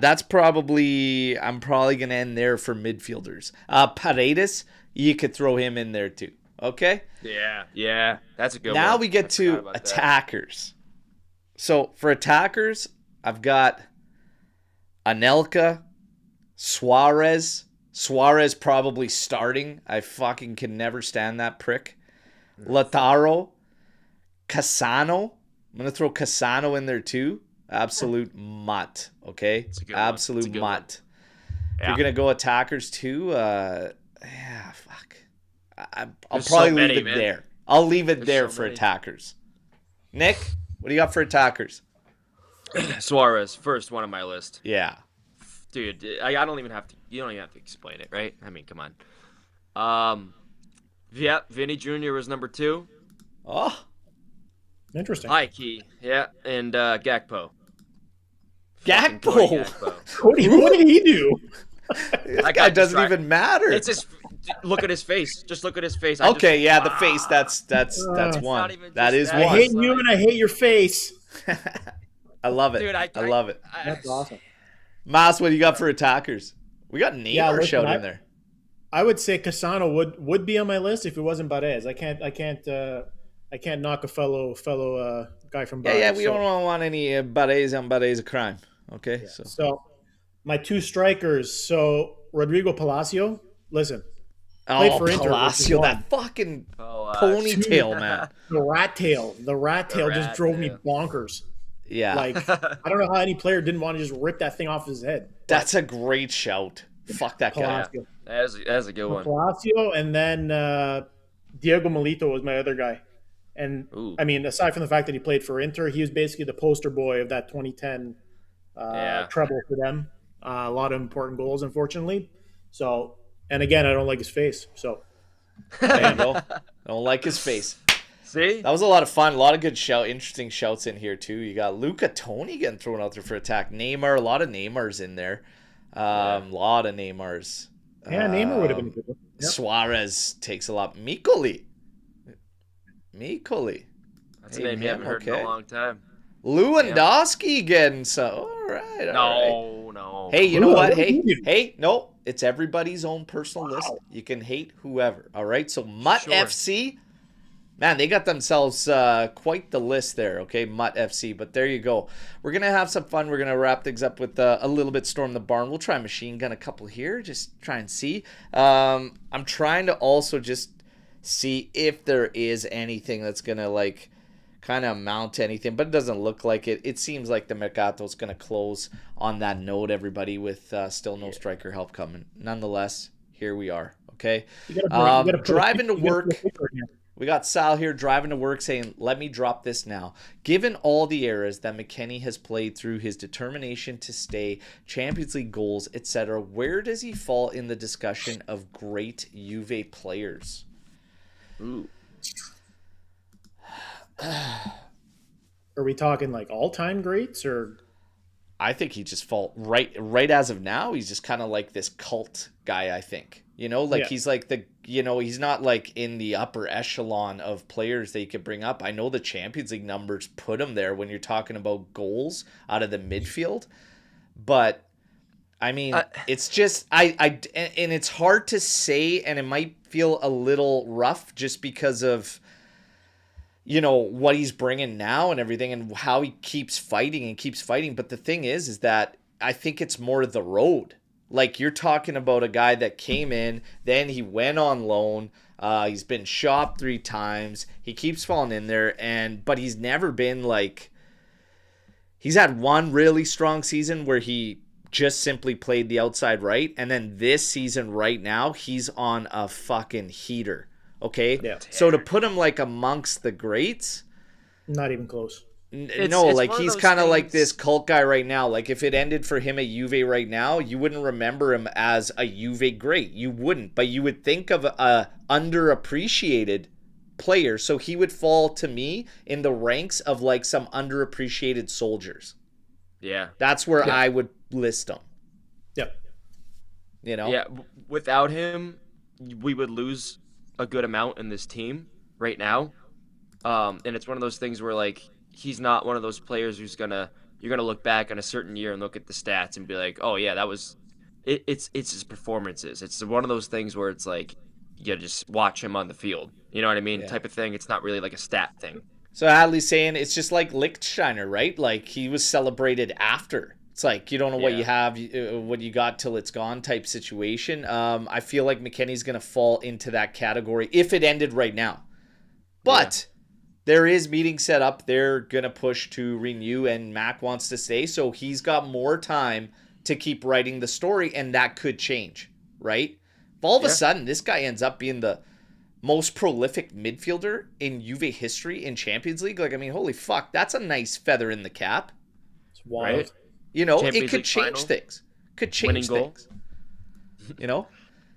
I'm probably going to end there for midfielders. Paredes, you could throw him in there too. Okay? Yeah. That's a good one. Now we get to attackers. So for attackers, I've got Anelka, Suarez probably starting. I fucking can never stand that prick. Lautaro, Cassano. I'm going to throw Cassano in there too. Absolute mutt, okay? Absolute mutt. Yeah. You're going to go attackers too? Yeah, fuck. I'll probably leave it there. I'll leave it there for attackers. Nick, what do you got for attackers? Suarez, first one on my list. Yeah. Dude, I don't even have to. You don't even have to explain it, right? I mean, come on. Yeah, Vinny Jr. was number 2. Oh, interesting. High key, yeah, and Gakpo. Gakpo. What did he do? That guy doesn't even matter. It's just look at his face. Just look at his face. Okay, the face. That's one. That is one. I hate you and I hate your face. I love it. Dude, I love it. That's awesome. Mas, what do you got for attackers? We got Neymar showed in there. I would say Cassano would be on my list if it wasn't Barez. I can't knock a fellow guy from Barez. Yeah. We don't want any Barez on Barez crime. Okay, yeah. So my 2 strikers. So Rodrigo Palacio. Listen. Played for Inter, Palacio, that fucking ponytail, man. The rat tail just drove me bonkers. Yeah. Like, I don't know how any player didn't want to just rip that thing off his head. That's a great shout. Fuck that Palacio. guy. That's a good one. Palacio, and then Diego Milito was my other guy. And, I mean, aside from the fact that he played for Inter, he was basically the poster boy of that 2010 treble for them. A lot of important goals, unfortunately. So, and again, I don't like his face. So, there you go. I don't like his face. See? That was a lot of fun. A lot of good interesting shouts in here, too. You got Luca Toni getting thrown out there for attack. Neymar, a lot of Neymars in there. A lot of Neymars. Yeah, Neymar would have been good. Yep. Suarez takes a lot. Mikoli. That's a name you haven't heard in a long time. Lewandowski getting so. All right. No. Hey, you know what? Hey, no. It's everybody's own personal list. You can hate whoever. All right. So Mut FC. Man, they got themselves quite the list there, okay, Mut FC. But there you go. We're going to have some fun. We're going to wrap things up with a little bit Storm the Barn. We'll try Machine Gun a couple here, just try and see. I'm trying to also just see if there is anything that's going to, like, kind of amount to anything, but it doesn't look like it. It seems like the Mercato's going to close on that note, everybody, with still no striker help coming. Nonetheless, here we are, okay? Driving to work. We got Sal here driving to work saying, let me drop this now. Given all the eras that McKennie has played through, his determination to stay, Champions League goals, etc., where does he fall in the discussion of great Juve players? Ooh. Are we talking like all-time greats, or? I think he just fall right as of now. He's just kind of like this cult guy, I think. You know, like he's like he's not like in the upper echelon of players that you could bring up. I know the Champions League numbers put him there when you're talking about goals out of the midfield. But I mean, it's just and it's hard to say, and it might feel a little rough just because of, you know, what he's bringing now and everything and how he keeps fighting. But the thing is that I think it's more the road. Like, you're talking about a guy that came in, then he went on loan. He's been shopped 3 times. He keeps falling in there, but he's never been like. He's had one really strong season where he just simply played the outside right, and then this season right now he's on a fucking heater. Okay, so to put him like amongst the greats, not even close. Like he's kind of like this cult guy right now. Like, if it ended for him at Juve right now, you wouldn't remember him as a Juve great. You wouldn't, but you would think of a underappreciated player. So he would fall to me in the ranks of like some underappreciated soldiers. Yeah, that's where I would list him. Yep. You know. Yeah, without him, we would lose a good amount in this team right now. And it's one of those things where, like, he's not one of those players who's you're gonna look back on a certain year and look at the stats and be like, oh yeah, that was it. It's his performances. It's one of those things where it's like, you just watch him on the field. You know what I mean? Type of thing. It's not really like a stat thing. So Hadley's saying it's just like Lichtsteiner, right? Like, he was celebrated after. It's like, you don't know what you have, what you got till it's gone type situation. I feel like McKennie's going to fall into that category if it ended right now. But there is meetings set up. They're going to push to renew, and Mac wants to stay. So he's got more time to keep writing the story, and that could change, right? If all of a sudden this guy ends up being the most prolific midfielder in Juve history in Champions League, like, I mean, holy fuck, that's a nice feather in the cap. It's wild. Right? You know, Champions it could League change final. things. Could change Winning goal. things. You know?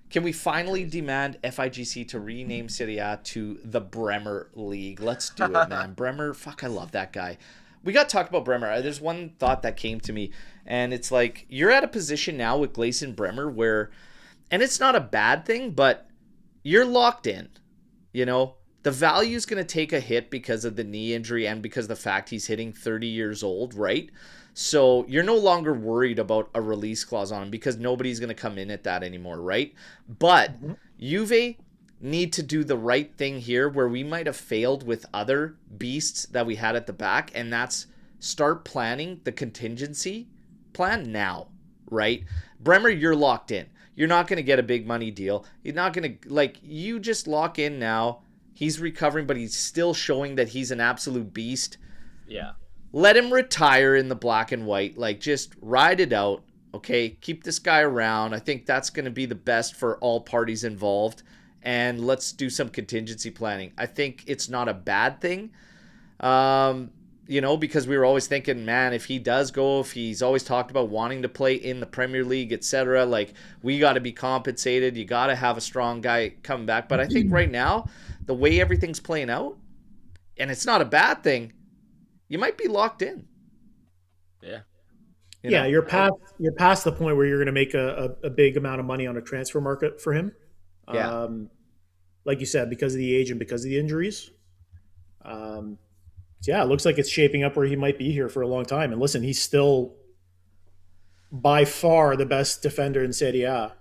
Can we finally demand FIGC to rename Serie A to the Bremer League? Let's do it, man. Bremer, fuck, I love that guy. We got to talk about Bremer. There's one thought that came to me, and it's like, you're at a position now with Gleison Bremer where, and it's not a bad thing, but you're locked in. You know? The value is going to take a hit because of the knee injury and because of the fact he's hitting 30 years old, right? So you're no longer worried about a release clause on him because nobody's going to come in at that anymore, right? But Juve need to do the right thing here where we might have failed with other beasts that we had at the back, and that's start planning the contingency plan now, right? Bremer, you're locked in. You're not going to get a big money deal. You're not going to, like, you just lock in now. He's recovering, but he's still showing that he's an absolute beast. Yeah. Let him retire in the black and white. Like, just ride it out, okay? Keep this guy around. I think that's going to be the best for all parties involved. And let's do some contingency planning. I think it's not a bad thing, you know, because we were always thinking, man, if he does go, if he's always talked about wanting to play in the Premier League, etc., like, we got to be compensated. You got to have a strong guy coming back. But I think right now, the way everything's playing out, and it's not a bad thing, you might be locked in. Yeah. You know? You're past the point where you're going to make a big amount of money on a transfer market for him. Yeah. Like you said, because of the age and because of the injuries. It looks like it's shaping up where he might be here for a long time. And listen, he's still by far the best defender in Serie A.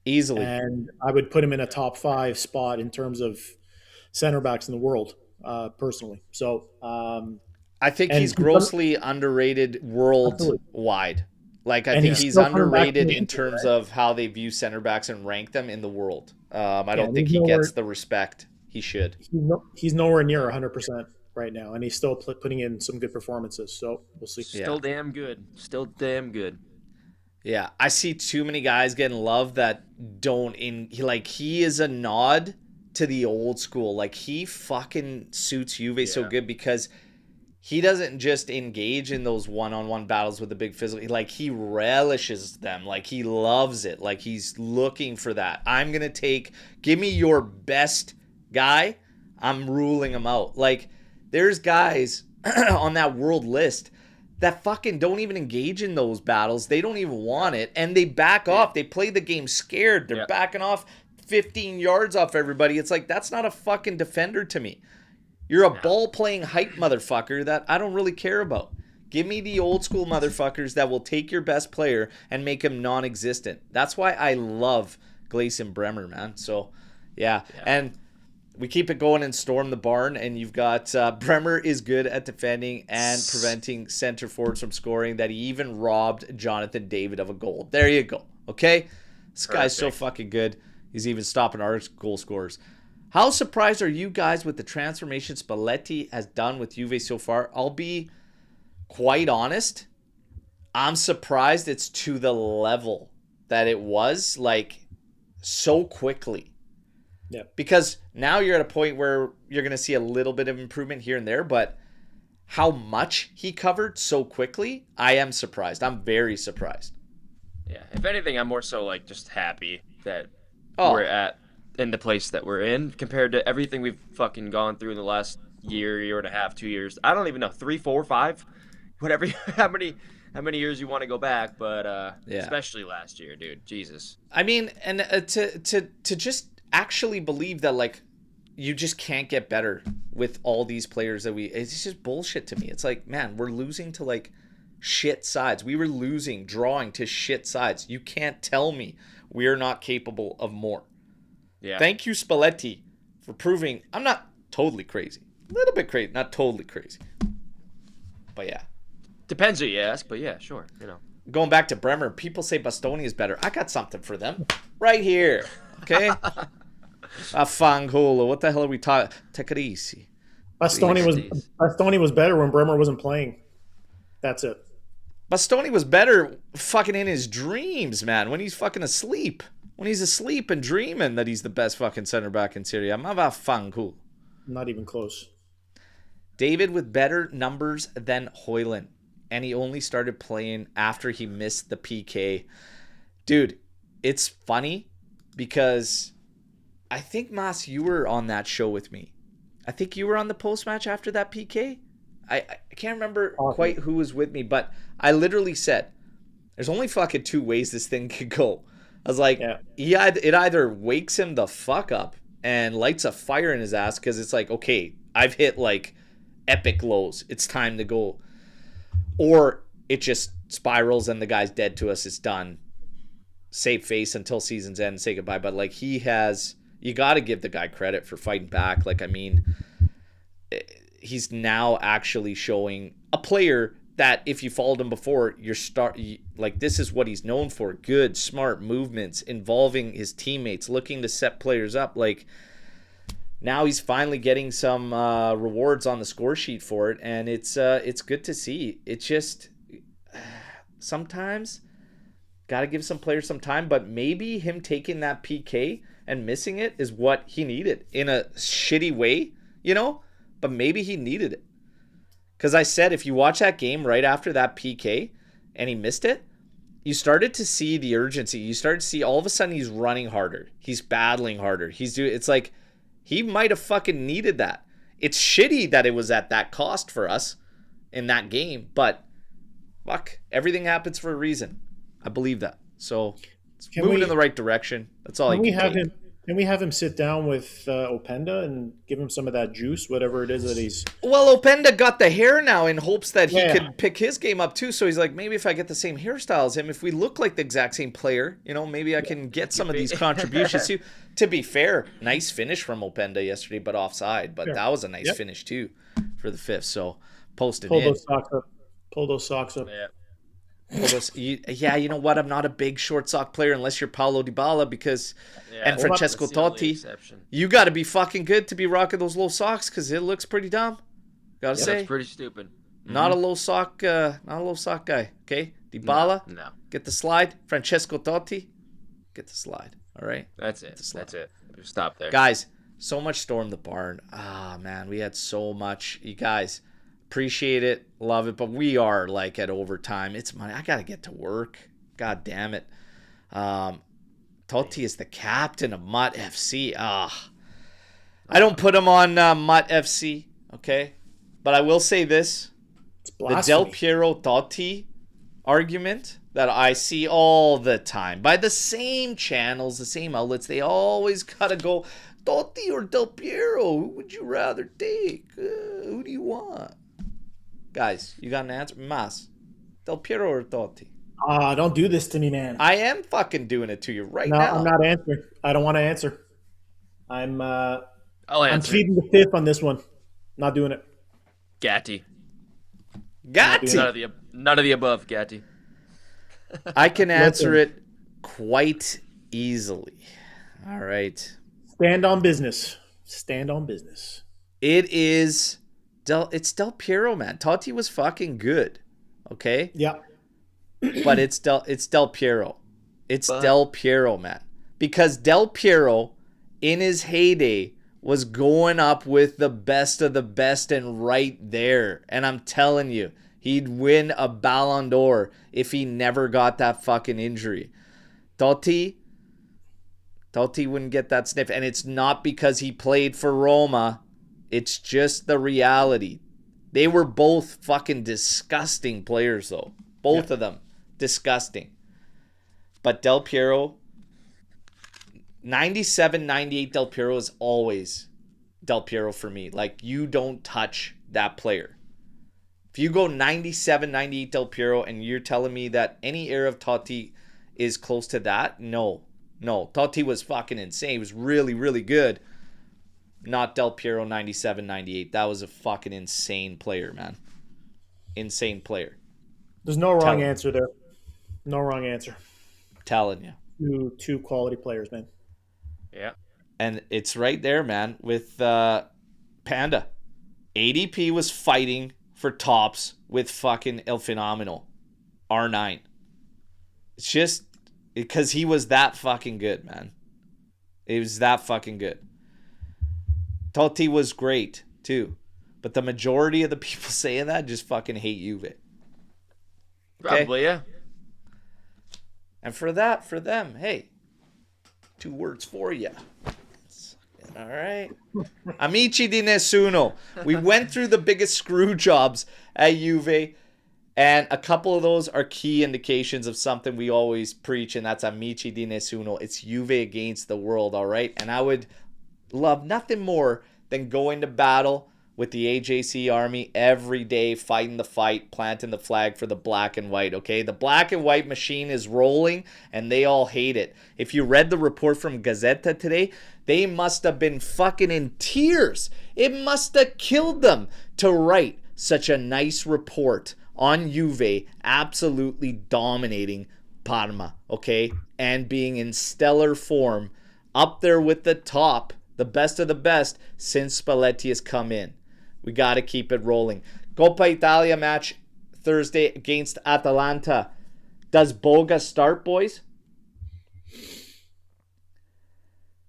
Easily. And I would put him in a top 5 spot in terms of center backs in the world, personally. So, I think he's grossly underrated worldwide. Like, I think he's underrated in terms of how they view center backs and rank them in the world. I don't think he gets the respect he should. He's nowhere near 100% right now, and he's still putting in some good performances. So we'll see. Still damn good. Still damn good. Yeah, I see too many guys getting love that don't he is a nod to the old school. Like, he fucking suits Juve so good because he doesn't just engage in those one-on-one battles with the big physical. Like, he relishes them. Like, he loves it. Like, he's looking for that. I'm going to give me your best guy. I'm ruling him out. Like, there's guys on that world list that fucking don't even engage in those battles. They don't even want it. And they back off. They play the game scared. They're backing off 15 yards off everybody. It's like, that's not a fucking defender to me. You're a ball-playing hype motherfucker that I don't really care about. Give me the old school motherfuckers that will take your best player and make him non-existent. That's why I love Gleison Bremer, man. So, yeah. And we keep it going and storm the barn, and you've got Bremer is good at defending and preventing center forwards from scoring, that he even robbed Jonathan David of a goal. There you go. Okay? This guy's so fucking good. He's even stopping our goal scorers. How surprised are you guys with the transformation Spalletti has done with Juve so far? I'll be quite honest. I'm surprised it's to the level that it was, like, so quickly. Yeah. Because now you're at a point where you're going to see a little bit of improvement here and there, but how much he covered so quickly, I am surprised. I'm very surprised. Yeah. If anything, I'm more so, like, just happy that we're in the place that we're in compared to everything we've fucking gone through in the last year and a half, 2 years. I don't even know, 3, 4, 5, whatever, how many years you want to go back, but especially last year, dude. Jesus. I mean, and to just actually believe that, like, you just can't get better with all these players that it's just bullshit to me. It's like, man, we're losing to, like, shit sides. We were drawing to shit sides. You can't tell me we're not capable of more. Yeah. Thank you, Spalletti, for proving I'm not totally crazy. A little bit crazy, not totally crazy. But yeah. Depends who you ask, but yeah, sure. You know. Going back to Bremer, people say Bastoni is better. I got something for them right here. Okay? Fangolo. What the hell are we talking? Take it easy. Bastoni was better when Bremer wasn't playing. That's it. Bastoni was better fucking in his dreams, man, when he's fucking asleep. When he's asleep and dreaming that he's the best fucking center back in Serie A. Not even close. David with better numbers than Højlund. And he only started playing after he missed the PK. Dude, it's funny because I think, Mas, you were on that show with me. I think you were on the post-match after that PK. I can't remember quite who was with me, but I literally said, there's only fucking 2 ways this thing could go. I was like, it either wakes him the fuck up and lights a fire in his ass because it's like, okay, I've hit, like, epic lows. It's time to go. Or it just spirals and the guy's dead to us. It's done. Save face until season's end and say goodbye. But, like, you got to give the guy credit for fighting back. Like, I mean, he's now actually showing a player that if you followed him before, this is what he's known for. Good, smart movements, involving his teammates, looking to set players up. Like, now he's finally getting some rewards on the score sheet for it, and it's good to see. It's just sometimes got to give some players some time, but maybe him taking that PK and missing it is what he needed in a shitty way, you know? But maybe he needed it. Because I said, if you watch that game right after that PK and he missed it, you started to see the urgency. You started to see all of a sudden he's running harder. He's battling harder. It's like he might have fucking needed that. It's shitty that it was at that cost for us in that game, but fuck, everything happens for a reason. I believe that. So it's moving in the right direction. That's all I can Can Can we have him sit down with Openda and give him some of that juice, whatever it is that he's... Well, Openda got the hair now in hopes that he Yeah. could pick his game up too. So he's like, maybe if I get the same hairstyle as him, if we look like the exact same player, maybe I can get some of these contributions too. To be fair, nice finish from Openda yesterday, but offside. But that was a nice finish too for the fifth. So posted in. Pull those socks up. Yeah. Yeah, you know what? I'm not a big short sock player unless you're Paulo Dybala and Francesco Totti. You got to be fucking good to be rocking those low socks because it looks pretty dumb. Gotta say, it's pretty stupid. Not a low sock guy. Okay, Dybala, no. Get the slide. Francesco Totti, get the slide. All right, that's it. That's it. Stop there, guys. So much storm the barn. Ah, man, we had so much. You guys. Appreciate it, love it, but we are like at overtime. It's money. I gotta get to work. God damn it. Totti is the captain of Mut FC. I don't put him on Mut FC, okay? But I will say this: the Del Piero Totti argument that I see all the time by the same channels, the same outlets. They always gotta go Totti or Del Piero. Who would you rather take? Who do you want? Guys, you got an answer? Mas, Del Piero or Totti? Don't do this to me, man. I am fucking doing it to you right now. I'm not answering. I don't want to answer. I'll answer. I'm pleading the fifth on this one. Not doing it. Gatti. None of the above, Gatti. I can answer it quite easily. All right. Stand on business. Stand on business. It is... It's Del Piero, man. Totti was fucking good. Okay? Yeah. But it's Del Piero. Del Piero, man. Because Del Piero, in his heyday, was going up with the best of the best and right there. And I'm telling you, he'd win a Ballon d'Or if he never got that fucking injury. Totti wouldn't get that sniff. And it's not because he played for Roma. It's just the reality. They were both fucking disgusting players, though. Both of them. Disgusting. But Del Piero, 97, 98 Del Piero is always Del Piero for me. Like, you don't touch that player. If you go 97, 98 Del Piero and you're telling me that any era of Totti is close to that, no. Totti was fucking insane. He was really, really good. Not Del Piero 97, 98. That was a fucking insane player, man. Insane player. There's no wrong answer there. No wrong answer. Telling you. Two quality players, man. Yeah. And it's right there, man, with Panda. ADP was fighting for tops with fucking El Fenomeno. R9. It's just because he was that fucking good, man. He was that fucking good. Totti was great, too. But the majority of the people saying that just fucking hate Juve. Okay? Probably, yeah. And for them, hey, 2 words for you. All right. Amici di nessuno. We went through the biggest screw jobs at Juve, and a couple of those are key indications of something we always preach, and that's amici di nessuno. It's Juve against the world, all right? And I would love nothing more than going to battle with the AJC Army every day, fighting the fight, planting the flag for the black and white, okay? The black and white machine is rolling, and they all hate it. If you read the report from Gazzetta today, they must have been fucking in tears. It must have killed them to write such a nice report on Juve absolutely dominating Parma, okay? And being in stellar form, up there with the top, the best of the best, since Spalletti has come in. We got to keep it rolling. Coppa Italia match Thursday against Atalanta. Does Boga start, boys?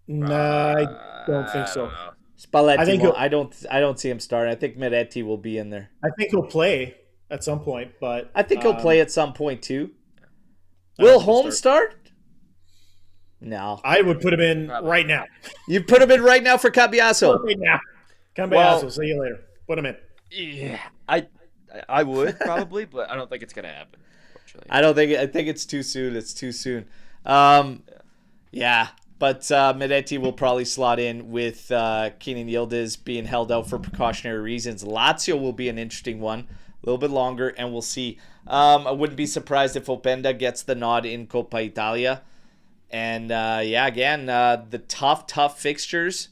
No, I don't think so. Spalletti, I don't see him starting. I think Miretti will be in there. I think he'll play at some point, but I think he'll play at some point too. Will Holmes start? No. I would put him in right now. You put him in right now for Cambiaso? Right now. Cambiaso, see you later. Put him in. Yeah, I would probably, but I don't think it's gonna happen. I think it's too soon. It's too soon. Yeah. But Medetti will probably slot in with Kenan Yildiz being held out for precautionary reasons. Lazio will be an interesting one, a little bit longer, and we'll see. I wouldn't be surprised if Openda gets the nod in Coppa Italia. And again, the tough fixtures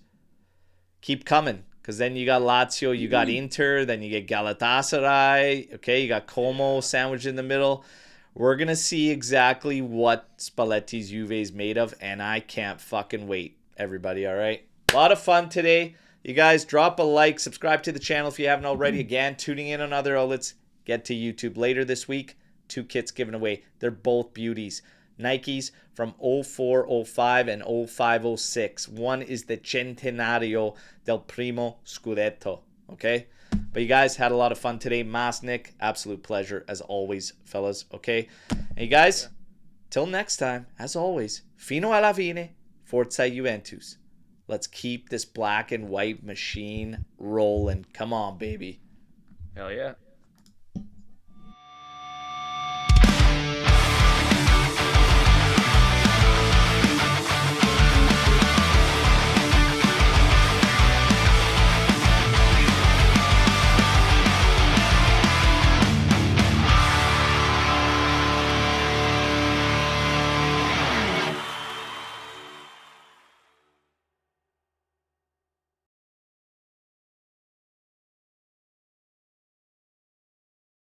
keep coming. Because then you got Lazio, you got Inter, then you get Galatasaray. Okay, you got Como sandwiched in the middle. We're going to see exactly what Spalletti's Juve is made of, and I can't fucking wait, everybody, all right? A lot of fun today. You guys, drop a like, subscribe to the channel if you haven't already. Again, tuning in on other outlets. Get to YouTube later this week. 2 kits given away. They're both beauties. Nikes from 04-05 and 05-06. One is the Centenario del Primo Scudetto, okay? But you guys had a lot of fun today. Masnik, absolute pleasure as always, fellas, okay? And you guys, till next time, as always, fino alla fine, forza Juventus. Let's keep this black and white machine rolling. Come on, baby. Hell yeah.